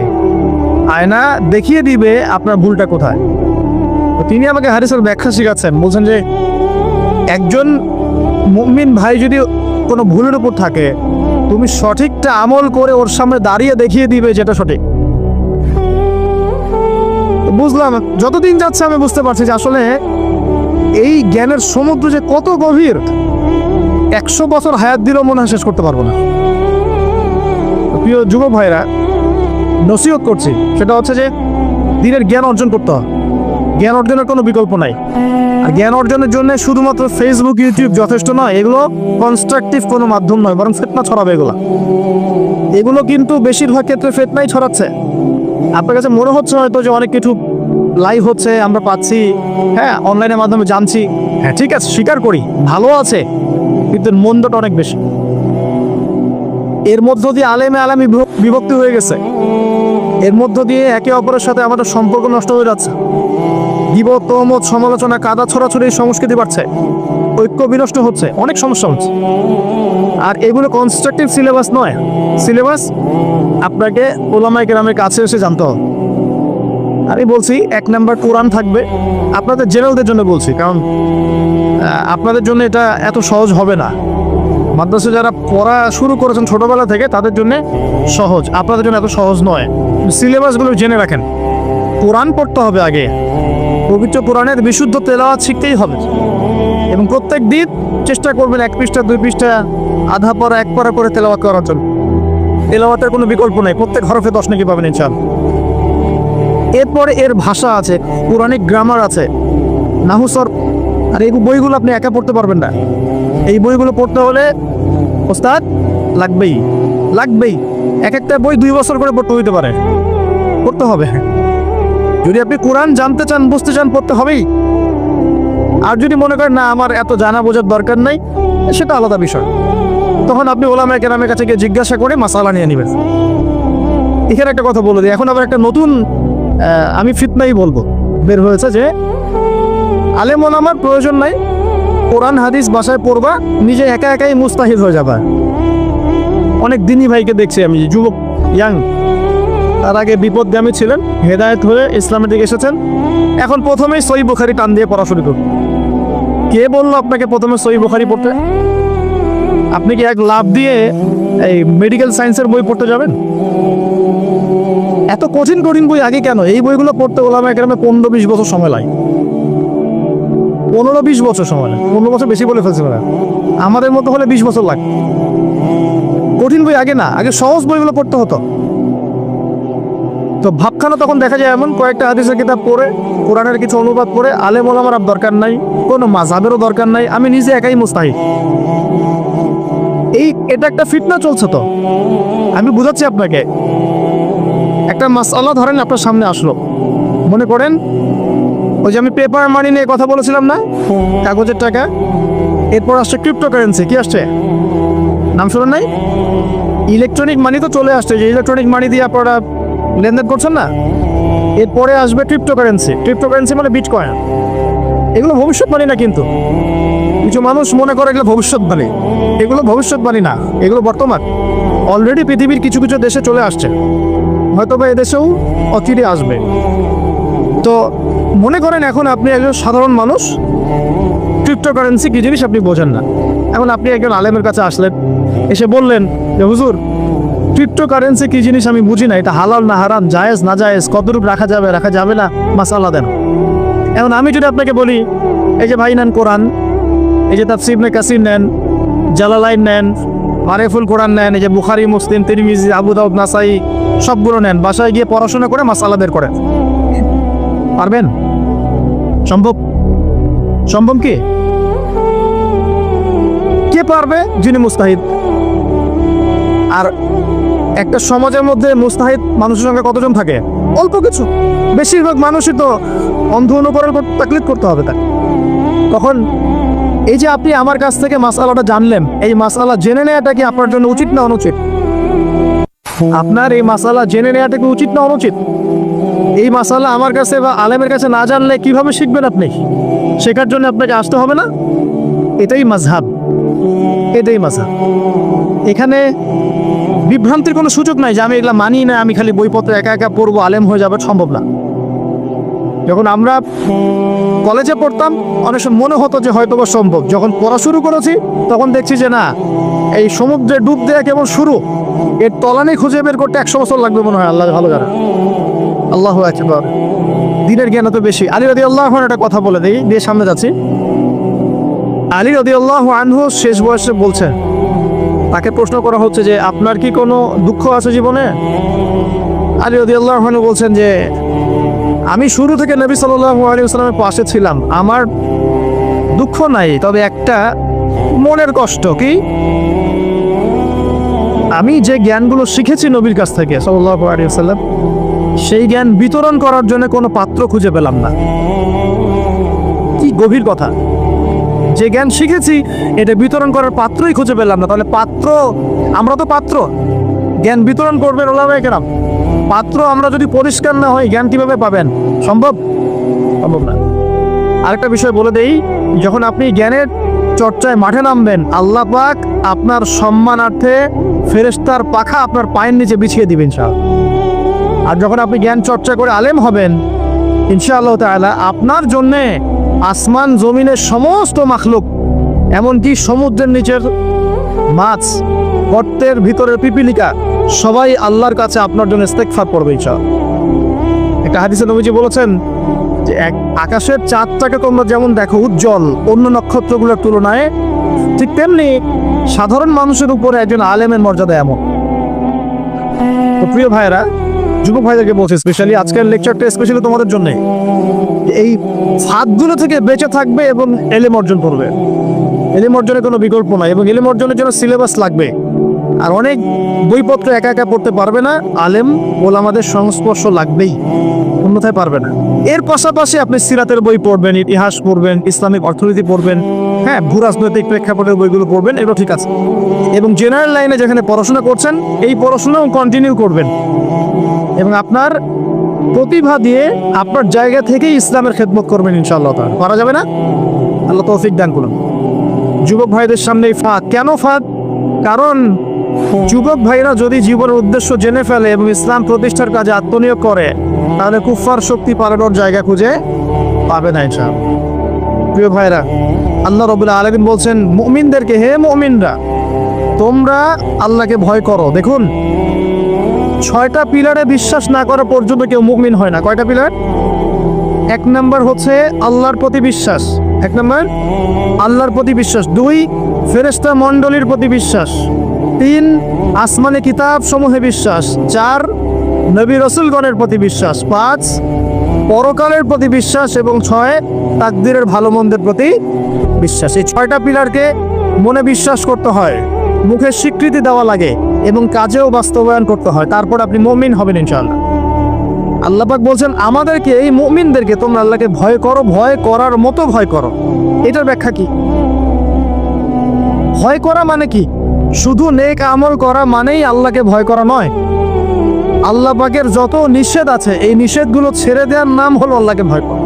[SPEAKER 1] আয়না দেখিয়ে দিবে আপনার ভুলটা কোথায়। তো তিনি আমাকে হাদিসের ব্যাখ্যা শিখাচ্ছেন, বলছেন যে একজন মুমিন ভাই যদি কোনো ভুলের উপর থাকে, তুমি সঠিকটা আমল করে ওর সামনে দাঁড়িয়ে দেখিয়ে দিবে যেটা সঠিক। বুঝলাম, যতদিন যাচ্ছে আমি বুঝতে পারছি যে আসলে এই জ্ঞানের সমুদ্র যে কত গভীর, 100 বছর হায়াত দিলেও মনে হয় শেষ করতে পারবো না। প্রিয় যুবক ভাইরা, নসিহত করছি, সেটা হচ্ছে যে দিনের জ্ঞান অর্জন করতে হবে। জ্ঞান অর্জনের কোনো বিকল্প নাই। আর জ্ঞান অর্জনের জন্য শুধুমাত্র ফেসবুক ইউটিউব যথেষ্ট নয়, এগুলো কনস্ট্রাকটিভ কোনো মাধ্যম নয়, বরং ফিতনা ছড়াবে। এগুলো কিন্তু বেশিরভাগ ক্ষেত্রে ফিতনাই ছড়াচ্ছে। আপনার কাছে মনে হচ্ছে হয়তো যে অনেক কিছু লাইভ হচ্ছে, আমরা পাচ্ছি, হ্যাঁ অনলাইনের মাধ্যমে জানছি, হ্যাঁ ঠিক আছে স্বীকার করি ভালো আছে, কিন্তু মন্দটা অনেক বেশি। এর মধ্য দিয়ে আলেমে বিভক্তি হয়ে গেছে, এর মধ্য দিয়ে একে অপরের সাথে আমাদের সম্পর্ক নষ্ট হয়ে যাচ্ছে, গীবত, তহমত, সমালোচনা, কাদা ছড়াছড়ি সংস্কৃতি বাড়ছে, ঐক্য বিনষ্ট হচ্ছে, অনেক সমস্যা হচ্ছে। আর এগুলো কনস্ট্রাকটিভ সিলেবাস নয়। সিলেবাস আপনাকে ওলামায়ে কেরামের কাছে এসে জানতে হবে। আমি বলছি 1 নাম্বার কোরআন থাকবে, আপনাদের জেনারেলদের জন্য বলছি, কারণ আপনাদের জন্য এটা এত সহজ হবে না। মাদ্রাসা যারা পড়া শুরু করেছেন ছোটবেলা থেকে তাদের জন্য সহজ, আপনাদের জন্য এত সহজ নয়। সিলেবাসগুলো জেনে রাখেন। কোরআন পড়তে হবে আগে, পবিত্র কোরআনের বিশুদ্ধ তেলাওয়াত শিখতেই হবে, এবং প্রত্যেক দিন চেষ্টা করবেন 1 পৃষ্ঠা 2 পৃষ্ঠা আধা পড়া 1 পড়া করে তেলাওয়াত করার জন্য। তেলাওয়াতের কোনো বিকল্প নেই, প্রত্যেক হরফে 10 নাকি পাবেন ইনশাআল্লাহ। এরপরে এর ভাষা আছে, পুরাণিক গ্রামার আছে, নাহুসর, আর এই বইগুলো আপনি একা পড়তে পারবেন না। এই বইগুলো পড়তে হলে ওস্তাদ লাগবেই। এক একটা বই 2 বছর করে পড়তে হইতে পারে, পড়তে হবে। যদি আপনি কোরআন জানতে চান, বুঝতে চান, পড়তে হবেই। আর যদি মনে করেন না আমার এত জানা বোঝার দরকার নাই, সেটা আলাদা বিষয়, তখন আপনি ওলামায়ে কেরামের কাছে গিয়ে জিজ্ঞাসা করে মাসালা নিয়ে নেবেন। এখানে একটা কথা বলে দিই, এখন আবার একটা নতুন আমি ফিতনাই বলবো বের হয়েছে যে আলেম ওলামার প্রয়োজন নাই, কোরআন হাদিস বাসায় পড়বা, নিজে একা একাই মুস্তাহিদ হয়ে যাবা। অনেক দিনই ভাইকে দেখছি আমি, যুবক ইয়াং, তার আগে বিপদগামী ছিলেন, হেদায়েত হয়ে ইসলামের দিকে এসেছেন, এখন প্রথমেই সহিহ বুখারী টান দিয়ে পড়া শুরু করুন। কে বললো আপনাকে প্রথমে সহিহ বুখারী পড়তে? আপনি কি এক লাভ দিয়ে এই মেডিকেল সায়েন্সের বই পড়তে যাবেন? এত কঠিন বই আগে কেন? এই বইগুলো পড়তে ওলামায়ে কেরামের 15-20 বছর সময় লাগে। 15-20 বছর সময় লাগে, 15 বছর বেশি বলে ফেলছে না, আমাদের মতো হলে 20 বছর লাগে। কঠিন বই আগে না, আগে সহজ বইগুলো পড়তে হতো। তো ভাবখানা তখন দেখা যায় এমন, কয়েকটা হাদিসের কিতাব পড়ে, কোরআনের কিছু অনুবাদ পড়ে, আলেম ওলামার দরকার নাই, কোনো মাযহাবেরও দরকার নাই, আমি নিজে একাই মুস্তাহিদ। এটা একটা ফিতনা চলছে। তো আমি বুঝাচ্ছি আপনাকে, একটা মাসআলা ধরেন আপনার সামনে আসলো, মনে করেন ওই যে আমি পেপার মানি নিয়ে কথা বলেছিলাম না, কাগজের টাকা, এরপর আসছে ক্রিপ্টোকারেন্সি। কি আসছে? নাম শুনেন নাই? ইলেকট্রনিক মানি তো চলে আসছে, যে ইলেকট্রনিক মানি দিয়ে আপনারা লেনদেন করছেন না, এরপরে আসবে ক্রিপ্টোকারেন্সি। ক্রিপ্টোকারেন্সি মানে বিটকয়েন। এগুলো ভবিষ্যৎবাণী না, কিন্তু কিছু মানুষ মনে করে এগুলো ভবিষ্যৎবাণী। এগুলো ভবিষ্যৎবাণী না, এগুলো বর্তমান। অলরেডি পৃথিবীর কিছু কিছু দেশে চলে আসছে, হয়তো বা এদেশেও অচিরে আসবে। তো মনে করেন এখন আপনি একজন সাধারণ মানুষ, ক্রিপ্টোকারেন্সি কি জিনিস আপনি বোঝেন না। এখন আপনি একজন আলেমের কাছে আসলেন, এসে বললেন যে হুজুর ক্রিপ্টোকারেন্সি কি জিনিস আমি বুঝি না, এটা হালাল না হারাম, জায়েজ না জায়েজ, কতটুকু রাখা যাবে না, মাসালা দেন। এখন আমি যদি আপনাকে বলি এই যে ভাই নেন কোরআন, এই যে তাফসীর ইবনে কাসির নেন, জালালাইন নেন, মারিফুল কোরআন নেন, এই যে বুখারী, মুসলিম, তিরমিজি, আবু দাউদ, নাসাই, সবগুলো নেন, বাসায় গিয়ে পড়াশোনা করে মাসালা বের করেন, পারবেন? সম্ভব? সম্ভব কি? কে পারবে যিনি মুস্তাহিদ। আর একটা সমাজের মধ্যে মুস্তাহিদ মানুষের সঙ্গে কতজন থাকে? অল্প কিছু। বেশিরভাগ মানুষই তো অন্ধ অনুকরণ তাকলিদ করতে হবে তাকে। তখন এই যে আপনি আমার কাছ থেকে মাসআলাটা জানলেন, এই মাসআলা জেনে নেওয়াটা কি আপনার জন্য উচিত না অনুচিত? আপনার এই মাসআলা জেনে নেওয়াটা কি উচিত না অনুচিত? এই মাসআলা আমার কাছে বা আলেমের কাছে না জানলে কিভাবে শিখবেন আপনি? শেখার জন্য আপনাকে আসতে হবে না? এটাই মাযহাব, এটাই মাযহাব। এখানে বিভ্রান্তির কোনো সুযোগ নাই যে আমি এগুলা মানি না, আমি খালি বইপত্র একা একা পড়বো, আলেম হয়ে যাবে, সম্ভব না। যখন আমরা কলেজে পড়তাম অনেক সময় মনে হতো যে হয়তো বা সম্ভব। যখন পড়া শুরু করেছি তখন দেখছি যে না, এই সমুদ্রে ডুব দেওয়া কেবল শুরু, এর তলানি খুঁজে বের করতে 100 বছর লাগবে মনে হয়। আল্লাহ ভালো জানে। আল্লাহু আকবার। দিনের জ্ঞান তো বেশি। আলী রাদিয়াল্লাহু আনহু একটা কথা বলে দেই, দিয়ে সামনে যাচ্ছি। আলী রাদিয়াল্লাহু আনহু শেষ বয়সে বলছেন, তাকে প্রশ্ন করা হচ্ছে যে আপনার কি কোনো দুঃখ আছে জীবনে? আলী রাদিয়াল্লাহু আনহু বলছেন যে আমি শুরু থেকে নবী সাল্লাল্লাহু আলাইহি ওয়াসাল্লামের পাশে ছিলাম, আমার দুঃখ নাই, তবে একটা মনের কষ্ট। কি? আমি যে জ্ঞানগুলো শিখেছি নবীর কাছ থেকে সাল্লাল্লাহু আলাইহি ওয়াসাল্লাম, সেই জ্ঞান বিতরণ করার জন্য কোনো পাত্র খুঁজে পেলাম না। কি গভীর কথা! যে জ্ঞান শিখেছি এটা বিতরণ করার পাত্রই খুঁজে পেলাম না। তাহলে পাত্র, আমরা তো পাত্র, জ্ঞান বিতরণ করবেন ওলামায়ে কেরাম। পাত্র আমরা যদি পরিষ্কার না হই, জ্ঞান কিভাবে পাবেন? সম্ভব? সম্ভব না। আরেকটা বিষয় বলে দেই, যখন আপনি জ্ঞানের চর্চায় মাঠে নামবেন, আল্লাহ পাক আপনার সম্মানার্থে ফেরেশতার পাখা আপনার পায়ের নিচে বিছিয়ে দিবেন ইনশাআল্লাহ। আর যখন আপনি জ্ঞান চর্চা করে আলেম হবেন ইনশাআল্লাহ তাআলা, আপনার জন্যে আসমান জমিনের সমস্ত মাখলুক, এমনকি সমুদ্রের নিচের মাছ, গর্তের ভিতরের পিপিলিকা, সবাই আল্লাহর কাছে আপনার জন্য ইস্তেগফার করবে ইনশাআল্লাহ। একটা হাদিসে নবীজি বলেছেন যে আকাশের চাঁদটাকে তোমরা যেমন দেখো উজ্জ্বল অন্য নক্ষত্রগুলোর তুলনায়, ঠিক তেমনি সাধারণ মানুষের উপরে একজন আলেমের মর্যাদা এমন। তো প্রিয় ভাইরা, যুবক ভাইদেরকে বলছি, স্পেশালি আজকের লেকচারটা স্পেশালি তোমাদের জন্য, এই ফাঁদগুলো থেকে বেঁচে থাকবে এবং এলেম অর্জন করবে। এলেম অর্জনের কোনো বিকল্প নাই, এবং এলেম অর্জনের জন্য সিলেবাস লাগবে। আর অনেক বইপত্র একা একা পড়তে পারবে না, আলেম ওলামাদের সংস্পর্শ লাগবেই, অন্যথায় পারবে না। এর পাশাপাশি আপনি সিরাতের বই পড়বেন, ইতিহাস পড়বেন, ইসলামিক অর্থনীতি পড়বেন, হ্যাঁ, ভূরাজনৈতিক প্রেক্ষাপটের বইগুলো পড়বেন, এগুলো ঠিক আছে। এবং জেনারেল লাইনে যেখানে পড়াশোনা করছেন, এই পড়াশোনাও কন্টিনিউ করবেন, এবং আপনার প্রতিভা দিয়ে আপনার জায়গা থেকেই ইসলামের খেদমত করবেন ইনশাআল্লাহ। পারা যাবে না? আল্লাহ তৌফিক দান করুন। যুবক ভাইদের সামনে এই ফাঁদ। কেন ফাঁদ? কারণ যুবক ভাইরা যদি জীবনের উদ্দেশ্য জেনে ফেলে এবং ইসলাম প্রতিষ্ঠার কাজে আত্মনিয়োগ করে, তাহলে কুফফার শক্তি পালানোর জায়গা খুঁজে পাবে না ইনশাআল্লাহ। প্রিয় ভাইরা, আল্লাহ রাব্বুল আলামিন বলছেন মুমিনদেরকে, হে মুমিনরা, তোমরা আল্লাহকে ভয় করো। দেখুন, 6টা পিলারে বিশ্বাস না করা পর্যন্ত কেউ মুমিন হয় না। কয়টা পিলার? 1 নম্বর হচ্ছে আল্লাহর প্রতি বিশ্বাস। 1 নম্বর আল্লাহর প্রতি বিশ্বাস। 2 ফেরেশতা মণ্ডলীর প্রতি বিশ্বাস। 3 আসমানি কিতাব সমূহে বিশ্বাস। 4 নবী রাসূলগণের প্রতি বিশ্বাস। 5 পরকালের প্রতি বিশ্বাস। এবং 6 তাকদীরের ভালো মন্দের প্রতি বিশ্বাস। এই 6টা পিলারকে মনে বিশ্বাস করতে হয়, মুখে স্বীকৃতি দেওয়া লাগে, এবং কাজেও বাস্তবায়ন করতে হয়। তারপর আপনি মুমিন হবেন ইনশাআল্লাহ। আল্লাহ পাক বলছেন আমাদেরকে, এই মুমিনদেরকে, তোমরা আল্লাহকে ভয় করো, ভয় করার মতো ভয় করো। এটার ব্যাখ্যা কি? ভয় করা মানে কি? শুধু নেক আমল করা মানেই আল্লাহকে ভয় করা নয়। আল্লাহ পাকের যত নিষেধ আছে, এই নিষেধগুলো ছেড়ে দেওয়ার নাম হলো আল্লাহকে ভয় করা।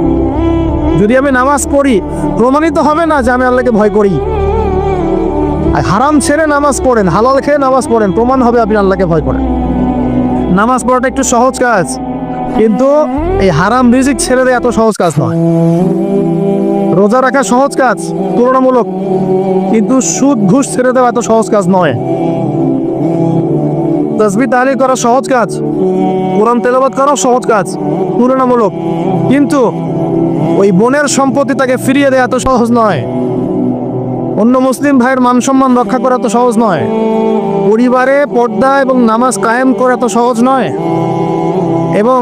[SPEAKER 1] যদি আমি নামাজ পড়ি, প্রমাণিত হবে না যে আমি আল্লাহকে ভয় করি। হারাম ছেড়ে নামাজ পড়েন, হালাল খেয়ে নামাজ পড়েন, প্রমাণ হবে আপনি আল্লাহকে ভয় করেন। নামাজ পড়াটা একটু সহজ কাজ, কিন্তু এই হারাম রিজিক ছেড়ে দেয় এত সহজ কাজ নয়। রোজা রাখা সহজ কাজ তুলনামূলক, কিন্তু সুদ ঘুষ ছেড়ে দেওয়া এত সহজ কাজ নয়। তাসবিহ তাহলিল করা সহজ কাজ, কোরআন তেলাওয়াত করা সহজ কাজ তুলনামূলক, কিন্তু ওই বোনের সম্পত্তি তাকে ফিরিয়ে দেওয়া এত সহজ নয়। অন্য মুসলিম ভাইয়ের মান সম্মান রক্ষা করা তো সহজ নয়। পরিবারে পর্দা এবং নামাজ কায়েম করা তো সহজ নয়। এবং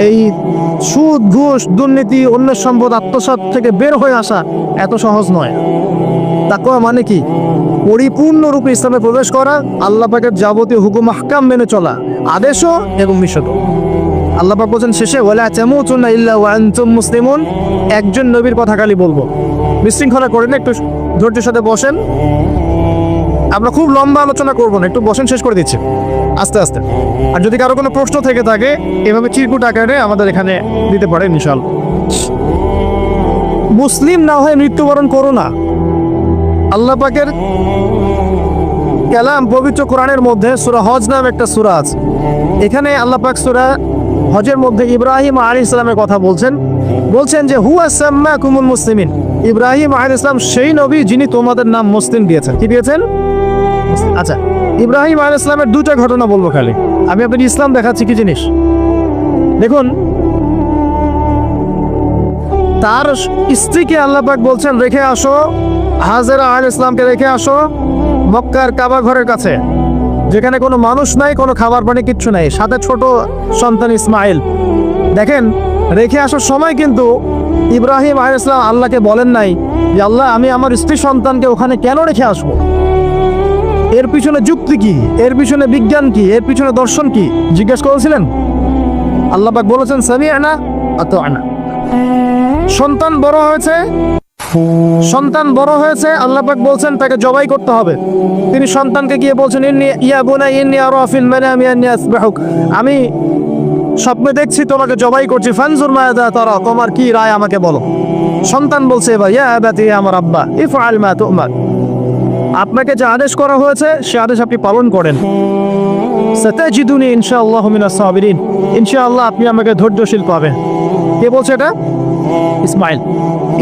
[SPEAKER 1] এই সুদ ঘুষ দুর্নীতি অন্যের সম্পদ আত্মসাৎ থেকে বের হয়ে আসা এত সহজ নয়। তাকওয়া মানে কি? পরিপূর্ণরূপে ইসলামে প্রবেশ করা, আল্লাহ পাকের যাবতীয় হুকুম আহকাম মেনে চলা, আদেশও এবং নিষেধও। আল্লাহ পাক বলেন শেষে, ওয়ালা তামুতুন্না ইল্লা ওয়া আনতুম মুসলিমুন। একজন নবীর কথা খালি বলবো, বিশৃঙ্খলা করেন না, একটু ধৈর্যের সাথে বসেন। আমরা খুব লম্বা আলোচনা করবো না, একটু বসেন, শেষ করে দিচ্ছি আস্তে আস্তে। আর যদি কারো কোনো প্রশ্ন থেকে থাকে এভাবে চিরকুট আকারে আমাদের এখানে দিতে পারেন ইনশাআল্লাহ। মুসলিম না হয়ে মৃত্যুবরণ করো না। আল্লাহ পাকের কালাম পবিত্র কোরআনের মধ্যে সূরা হজ নাম একটা সূরা আছে। এখানে আল্লাহ পাক সূরা হজের মধ্যে ইব্রাহিম আলাইহিস সালামের কথা বলছেন যে হুয়া সাম্মাকুমুল মুসলিমিন। ইব্রাহিম আলাইহিস সালাম সেই নবী যিনি তোমাদের নাম মুসলিম দিয়েছেন। কি দিয়েছেন? আচ্ছা, ইব্রাহিম আলাইহিস সালামের দুটো ঘটনা বলবো খালি। আমি আপনাকে ইসলাম দেখাচ্ছি কি জিনিস। দেখুন, তার স্ত্রীকে আল্লাহ পাক বলছেন রেখে আসো, হাজেরা আলাইহিস সালামকে রেখে আসো মক্কার কাবা ঘরের কাছে, যেখানে কোনো মানুষ নাই, কোনো খাবার পানি কিচ্ছু নাই, সাথে ছোট সন্তান ইসমাইল। দেখেন, রেখে আসার সময় কিন্তু ইব্রাহিম আলাইহিস সালাম আল্লাহকে বলেন নাই যে আল্লাহ আমি আমার স্ত্রী সন্তানকে ওখানে কেন রেখে আসবো, এর পিছনে যুক্তি কি, এর পিছনে বিজ্ঞান কি, এর পিছনে দর্শন কি জিজ্ঞেস করেছিলেন? আল্লাহ পাক বলেছেন সামি'না আতা'না। সন্তান বড় হয়েছে, আল্লাহ পাক বলছেন তাকে জবাই করতে হবে। তিনি সন্তানকে গিয়ে বলছেন ইয়া বুনাইয়া ইন্নী আরা ফিল মানামি আন্নী আসবাহুক, আমি স্বপ্নে দেখছি তোমাকে জবাই করছি, ফানজুর মাযা তারা, তোমার কি রায় আমাকে বলো। সন্তান বলছে এবার ইয়া আবাতি, আমার আব্বা, ইফআল মা তু'মার, আপনাকে যে আদেশ করা হয়েছে সে আদেশ আপনি পালন করেন। সাতাজিদুনি ইনশাআল্লাহু মিনাস সাবিরিন, ইনশাআল্লাহ আপনি আমাকে ধৈর্যশীল পাবেন। কে বলছে এটা? ইসমাইল।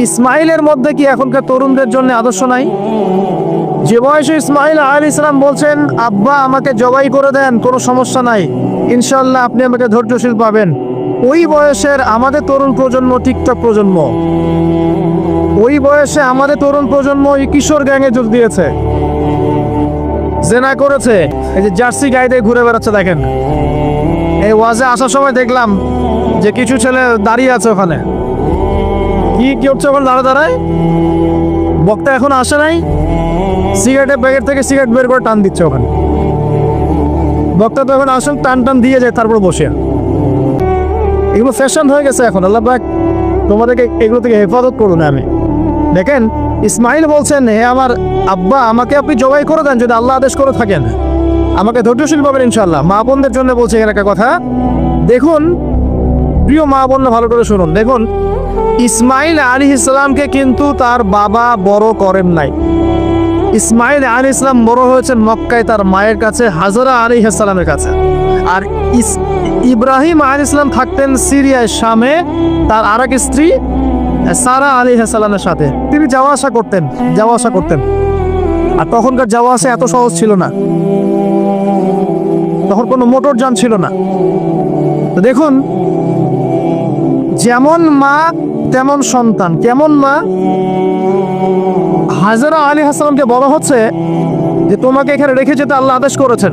[SPEAKER 1] ইসমাইলের মধ্যে কি এখনকার তরুণদের জন্য আদর্শ নাই? যে বয়সে ইসমাইল আলাইহিস সালাম বলছেন আব্বা আমাকে জবাই করে দেন, কোনো সমস্যা নাই, ইনশাআল্লাহ আপনি আমাকে ধৈর্যশীল পাবেন। ওই বয়সের আমাদের তরুণ প্রজন্ম, টিকটক প্রজন্ম, ওই বয়সে আমাদের তরুণ প্রজন্ম ওই কিশোর গ্যাংয়ে যোগ দিয়েছে, জেনা করেছে, এই যে জার্সি গায়ে দিয়ে ঘুরে বেড়াচ্ছে। দেখেন, এই ওয়াজে আসার সময় দেখলাম যে কিছু ছেলে দাঁড়িয়ে আছে ওখানে। কি হচ্ছে ওখানে দাঁড়ায়? বক্তা এখন আসে নাই, সিগারেটের প্যাকেট থেকে সিগারেট বের করে টান দিচ্ছে ওখানে। বক্তা তো এখন আসেন, টান দিয়ে যায়, তারপর বসে। এগুলো ফ্যাশন হয়ে গেছে এখন। আল্লাহ পাক তোমাদেরকে এগুলো থেকে হেফাজত করুন। আমি দেখেন, ইসমাইল বলছেন হে আমার আব্বা আমাকে আপনি জবাই করে দেন, যদি আল্লাহ আদেশ করে থাকেন, আমাকে ধৈর্যশীল পাবেন ইনশাআল্লাহ। মা বোনদের জন্য বলছে এখানে একটা কথা। দেখুন প্রিয় মা বোন, ভালো করে শুনুন। দেখুন, ইসমাইল আলাইহিস সালামকে কিন্তু তার বাবা বড় করেন নাই। ইসমাইল আলাইহিস সালাম বড় হয়েছেন মক্কায় তার মায়ের কাছে, হাজরা আলাইহিস সালামের কাছে। আর ইব্রাহিম আলাইহিস সালাম থাকতেন সিরিয়ায়, শামে, তার আরেক স্ত্রী সারা আলাইহিস সালামের সাথে। তিনি যাওয়া আসা করতেন। আর তখনকার যাওয়া আসা এত সহজ ছিল না, তখন কোনো মোটর যান ছিল না। তো দেখুন, যেমন মা তেমন সন্তান। কেমন মা? হাজরা আলাইহিস সালামকে বলা হচ্ছে যে তোমাকে এখানে রেখে যেতে আল্লাহ আদেশ করেছেন।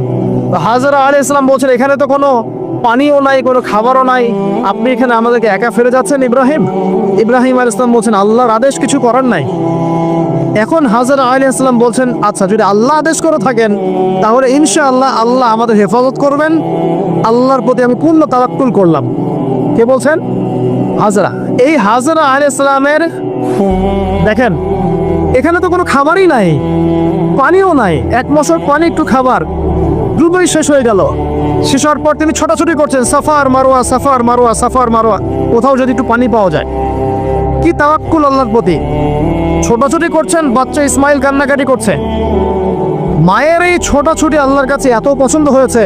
[SPEAKER 1] হাজরা আলাইহিস সালাম বলছেন এখানে তো কোনো পানিও নাই, কোনো খাবারও নাই, আপনি এখানে আমাদেরকে একা ফেলে যাচ্ছেন। ইব্রাহিম আলাইহিস সালাম বলছেন আল্লাহর আদেশ, কিছু করার নাই। এখন হাজরা আলাইহিস সালাম বলছেন আচ্ছা যদি আল্লাহ আদেশ করে থাকেন তাহলে ইনশাআল্লাহ আল্লাহ আমাদের হেফাজত করবেন, আল্লাহর প্রতি আমি পূর্ণ তাওয়াক্কুল করলাম। কে বলছেন? হাজরা। এই হাজরা আলাইহিস সালামের দেখেন এখানে তো কোনো খাবারই নাই, পানিও নাই, এক মশক পানি একটু খাবার দ্রুতই শেষ হয়ে গেল। শেষ হওয়ার পর তিনি ছোটাছুটি করছেন, সাফার মারোয়া, কোথাও যদি একটু পানি পাওয়া যায়। কি তাওয়াক্কুল আল্লাহর প্রতি, ছোটাছুটি করছেন। বাচ্চা ইসমাইল কান্নাকাটি করছে। মায়ের এই ছোটাছুটি আল্লাহর কাছে এত পছন্দ হয়েছে,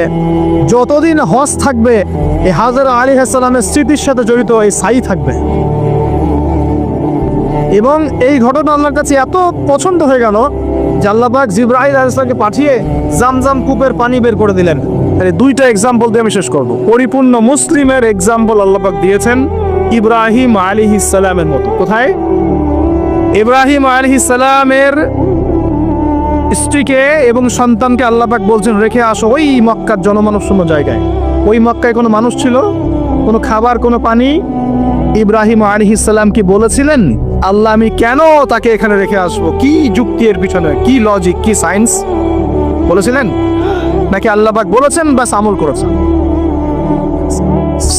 [SPEAKER 1] যতদিন হজ থাকবে এই হাজরা আলাইহিস সালামের স্মৃতির সাথে জড়িত এই ছাই থাকবে। এবং এই ঘটনা আল্লাহর কাছে এত পছন্দ হয়ে গেল যে আল্লাহ পাক জিবরাইল আলাইহিস সালামকে পাঠিয়ে জামজাম কূপের পানি বের করে দিলেন। দুইটা এক্সাম্পল দিয়ে আমি শেষ করব। পরিপূর্ণ মুসলিমের এক্সাম্পল আল্লাহ পাক দিয়েছেন ইব্রাহিম আলাইহিস সালামের মতো। কোথায়? ইব্রাহিম আলাইহিস সালামের স্ত্রীকে এবং সন্তানকে আল্লাহ পাক বলছেন রেখে আসো ওই মক্কার জনমানবশূন্য জায়গায়। ওই মক্কায় কোনো মানুষ ছিল কোনো খাবার, কোনো পানি? ইব্রাহিম আলাইহিস সালাম কি বলেছিলেন আল্লাহ আমি কেন তাকে এখানে রেখে আসবো? কি যুক্তি এর পিছনে, কি লজিক, কি সায়েন্স? বলেছিলেন নাকি আল্লাহ পাক বলেছেন বাস আমল করেছেন?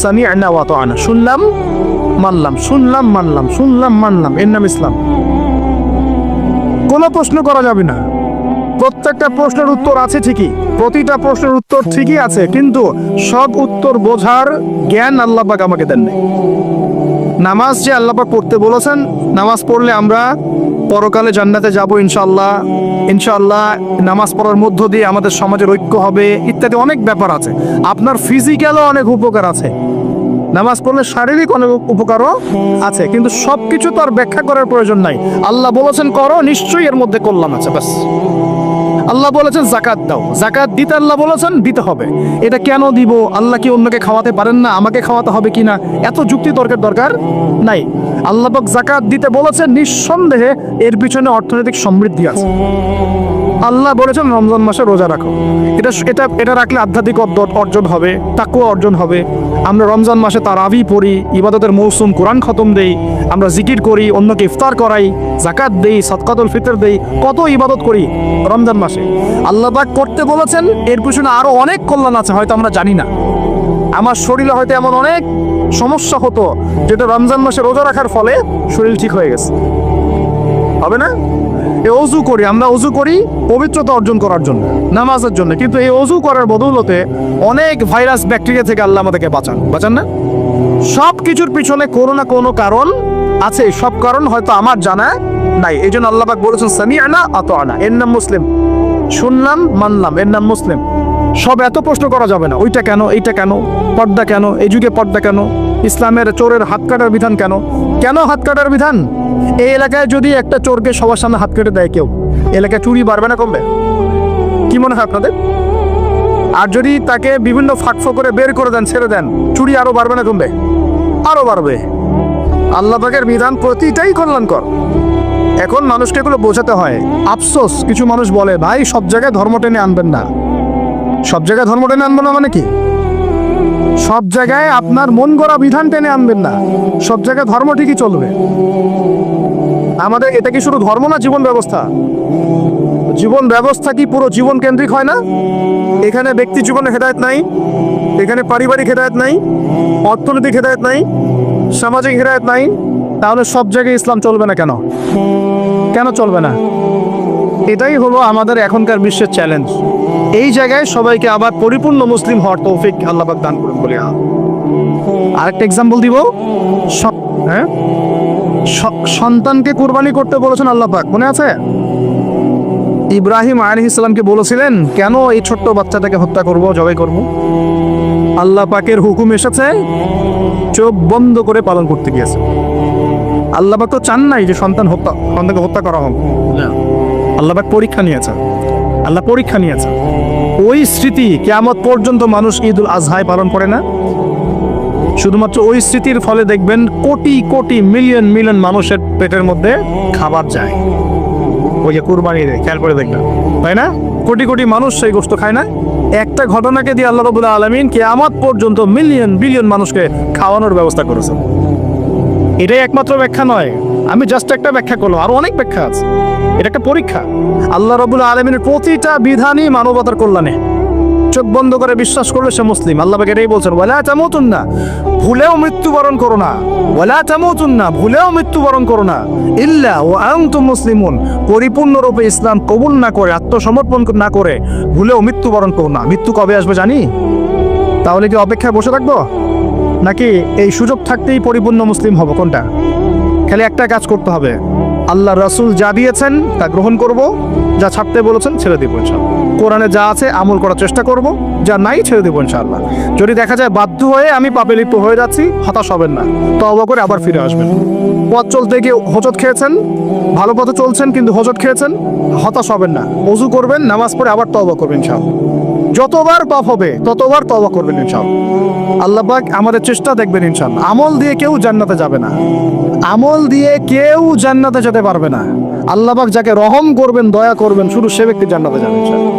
[SPEAKER 1] সামি'না ওয়া আতা'না, শুনলাম মানলাম, শুনলাম মানলাম, শুনলাম মানলাম, এর নাম ইসলাম। কোনো প্রশ্ন করা যাবে না। প্রত্যেকটা প্রশ্নের উত্তর আছে ঠিকই, প্রতিটা প্রশ্নের উত্তর ঠিকই আছে, কিন্তু সব উত্তর বোঝার জ্ঞান আল্লাহ পাক আমাকে দেননি। নামাজ যে আল্লাহ পাক পড়তে বলেছেন, নামাজ পড়লে আমরা পরকালে জান্নাতে যাব ইনশাআল্লাহ, ইনশাআল্লাহ নামাজ পড়ার মধ্য দিয়ে আমাদের সমাজের ঐক্য হবে, ইত্যাদি অনেক ব্যাপার আছে। আপনার ফিজিক্যালও অনেক উপকার আছে, নামাজ পড়লে শারীরিক অনেক উপকারও আছে, কিন্তু সবকিছু তো আর ব্যাখ্যা করার প্রয়োজন নাই। আল্লাহ বলেছেন করো, নিশ্চয়ই এর মধ্যে কল্যাণ আছে, ব্যাস। আল্লাহ বলেছেন জাকাত দাও, জাকাত দিতে আল্লাহ বলেছেন দিতে হবে। এটা কেন দিব? আল্লাহ কি অন্যকে খাওয়াতে পারেন না? আমাকে খাওয়াতে হবে কিনা, এত যুক্তি তর্কের দরকার নাই। আল্লাহ পাক জাকাত দিতে বলেছেন, নিঃসন্দেহে এর পিছনে অর্থনৈতিক সমৃদ্ধি আছে। আল্লাহ বলেছেন রমজান মাসে রোজা রাখো, এটা এটা এটা রাখলে আধ্যাত্মিক অর্জন হবে, তাকওয়া অর্জন হবে। আমরা রমজান মাসে তারাবি পড়ি, ইবাদতের মৌসুম, কোরআন খতম দেই, আমরা জিকির করি, অন্যকে ইফতার করাই, জাকাত দেই, সাদকাতুল ফিতর দেই, কত ইবাদত করি রমজান মাসে। আল্লাহ পাক করতে বলেছেন, এর পিছনে আরো অনেক কল্যাণ আছে, হয়তো আমরা জানি না। আমার শরীরে হয়তো এমন অনেক সমস্যা হতো যেটা রমজান মাসে রোজা রাখার ফলে শরীর ঠিক হয়ে গেছে, হবে না? এই অজু করি, আমরা অজু করি পবিত্রতা অর্জন করার জন্য, নামাজের জন্য, কিন্তু এই অজু করার বদৌলতে অনেক ভাইরাস ব্যাকটেরিয়া থেকে আল্লাহ আমাদেরকে বাঁচান না? সব কিছুর পিছনে কোনো না কোনো কারণ আছে, সব কারণ হয়তো আমার জানা নাই। এই জন্য আল্লাহ পাক বলেছেন সামি'না আতা'না, এর নাম মুসলিম। শুনলাম মানলাম, এর নাম মুসলিম। সব এত প্রশ্ন করা যাবে না, ওইটা কেন, এইটা কেন, পর্দা কেন, এই যুগে পর্দা কেন, ইসলামের চোরের হাত কাটার বিধান কেন? কেন হাত কাটার বিধান? এই এলাকায় যদি একটা চোরকে সবার সামনে হাত কেটে দেয় কেউ, এলাকায় চুরি বাড়বে না কমবে? কি মনে হয় আপনাদের? আর যদি তাকে বিভিন্ন ফাঁকফো করে বের করে দেন, ছেড়ে দেন, চুরি আরো বাড়বে না কমবে? আরো বাড়বে। আল্লাহ পাকের বিধান প্রতিটাই কল্যাণকর। এখন মানুষকে এগুলো বোঝাতে হয়। আফসোস, কিছু মানুষ বলে ভাই সব জায়গায় ধর্ম টেনে আনবেন না। সব জায়গায় ধর্ম টেনে আনবো না মানে কি? সব জায়গায় আপনার মন গড়া বিধান টেনে আনবেন না, সব জায়গায় ধর্ম ঠিকই চলবে। আমাদের এটা কি শুধু ধর্ম না, জীবন ব্যবস্থা? জীবন ব্যবস্থা কি পুরো জীবন কেন্দ্রিক হয় না? এখানে ব্যক্তি জীবনে হেদায়েত নাই, এখানে পারিবারিক হেদায়েত নাই, অর্থনৈতিক হেদায়েত নাই, সামাজিক হেদায়েত নাই, তাহলে সব জায়গায় ইসলাম চলবে না কেন? কেন চলবে না? এটাই হলো আমাদের এখনকার বিশ্বের চ্যালেঞ্জ। এই জায়গায় সবাইকে আবার পরিপূর্ণ মুসলিম হওয়ার তৌফিক আল্লাহ পাক দান করুন বলে। আরেকটা এক্সাম্পল দিব। হ্যাঁ, সন্তানকে কুরবানি করতে বলেছেন আল্লাহ পাক, মনে আছে? ইব্রাহিম আলাইহিস সালামকে বলেছিলেন কেন এই ছোট্ট বাচ্চাটাকে হত্যা করব, জবাই করব? আল্লাহ পাকের হুকুম এসেছে, চোখ বন্ধ করে পালন করতে গিয়েছে। আল্লাহ পাক তো চান নাই যে সন্তানকে হত্যা করা হোক। আল্লাহ পাক পরীক্ষা নিয়েছে, আল্লাহ পরীক্ষা নিয়েছে। ওই স্মৃতি কিয়ামত পর্যন্ত মানুষ ঈদুল আজহায় পালন করে না। শুধুমাত্র ওই স্মৃতির ফলে দেখবেন কোটি কোটি মিলিয়ন মিলিয়ন মানুষের পেটের মধ্যে খাবার যায়। ওই যে কুরবানি দেয়, খেয়াল করে দেখবেন, তাই না? কোটি কোটি মানুষ সেই গোশত খায় না। একটা ঘটনাকে দিয়ে আল্লাহ রাব্বুল আলামিন কিয়ামত পর্যন্ত মিলিয়ন বিলিয়ন মানুষকে খাওয়ানোর ব্যবস্থা করেছেন। এটাই একমাত্র ব্যাখ্যা নয়, আমি জাস্ট একটা ব্যাখ্যা করলাম, আরো অনেক ব্যাখ্যা আছে। এটা একটা পরীক্ষা। আল্লাহ রাব্বুল আলামিনের প্রতিটা বিধানই মানবতার কল্যাণে। চোখ বন্ধ করে বিশ্বাস করলে সে মুসলিম। আল্লাহ পাক এটাই বলছেন, ওয়ালা তামুতুন্না, ভুলেও মৃত্যুবরণ করো না। ওয়ালা তামুতুন্না, ভুলেও মৃত্যুবরণ করো না, ইল্লা ওয়া আনতুম মুসলিমুন, পরিপূর্ণরূপে ইসলাম কবুল না করে, আত্মসমর্পণ না করে ভুলেও মৃত্যুবরণ করো না। মৃত্যু কবে আসবে জানি? তাহলে কি অপেক্ষায় বসে থাকবো, নাকি এই সুযোগ থাকতেই পরিপূর্ণ মুসলিম হব? কোনটা? খালি একটা কাজ করতে হবে, আল্লাহ রাসূল যা দিয়েছেন তা গ্রহণ করব, যা ছাড়তে বলেছেন ছেড়ে দিব ইনশাআল্লাহ। কোরআনে যা আছে আমল করার চেষ্টা করব, যা নাই ছেড়ে দেবো ইনশাআল্লাহ। যদি দেখা যায় বাধ্য হয়ে আমি পাপে লিপ্ত হয়ে যাচ্ছি, হতাশ হবেন না, তওবা করে আবার ফিরে আসবেন। পথ চলতে গিয়ে হোঁচট খেয়েছেন, ভালো পথে চলছেন কিন্তু হোঁচট খেয়েছেন, হতাশ হবেন না, ওযু করবেন, নামাজ পড়ে আবার তওবা করবেন ইনশাআল্লাহ। যতবার পাপ হবে ততবার তওবা করবেন ইনশাআল্লাহ। আল্লাহ পাক আমাদের চেষ্টা দেখবেন ইনশাআল্লাহ। আমল দিয়ে কেউ জান্নাতে যাবে না, আমল দিয়ে কেউ জান্নাতে যেতে পারবে না। আল্লাহ পাক যাকে রহম করবেন, দয়া করবেন, শুধু সে ব্যক্তি জান্নাতে যাবে ইনশাআল্লাহ।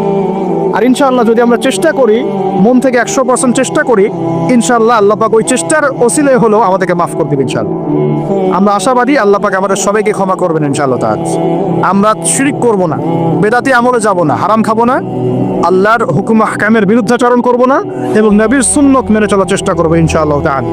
[SPEAKER 1] আর ইনশাআল্লাহ যদি আমরা চেষ্টা করি মন থেকে 100% চেষ্টা করি, ইনশাআল্লাহ আল্লাহ পাক ওই চেষ্টার ওসিলে হলেও আমাদেরকে মাফ করে দিবেন ইনশাআল্লাহ। আমরা আশাবাদী আল্লাহ পাক আমাদের সবাইকে ক্ষমা করবেন ইনশাআল্লাহ তাআলা। আমরা শিরক করব না, বেদাতি আমলে যাব না, হারাম খাবো না, আল্লাহর হুকুম আহকামের বিরুদ্ধাচরণ করব না এবং নবীর সুন্নত মেনে চলার চেষ্টা করবো ইনশাআল্লাহ তাআলা।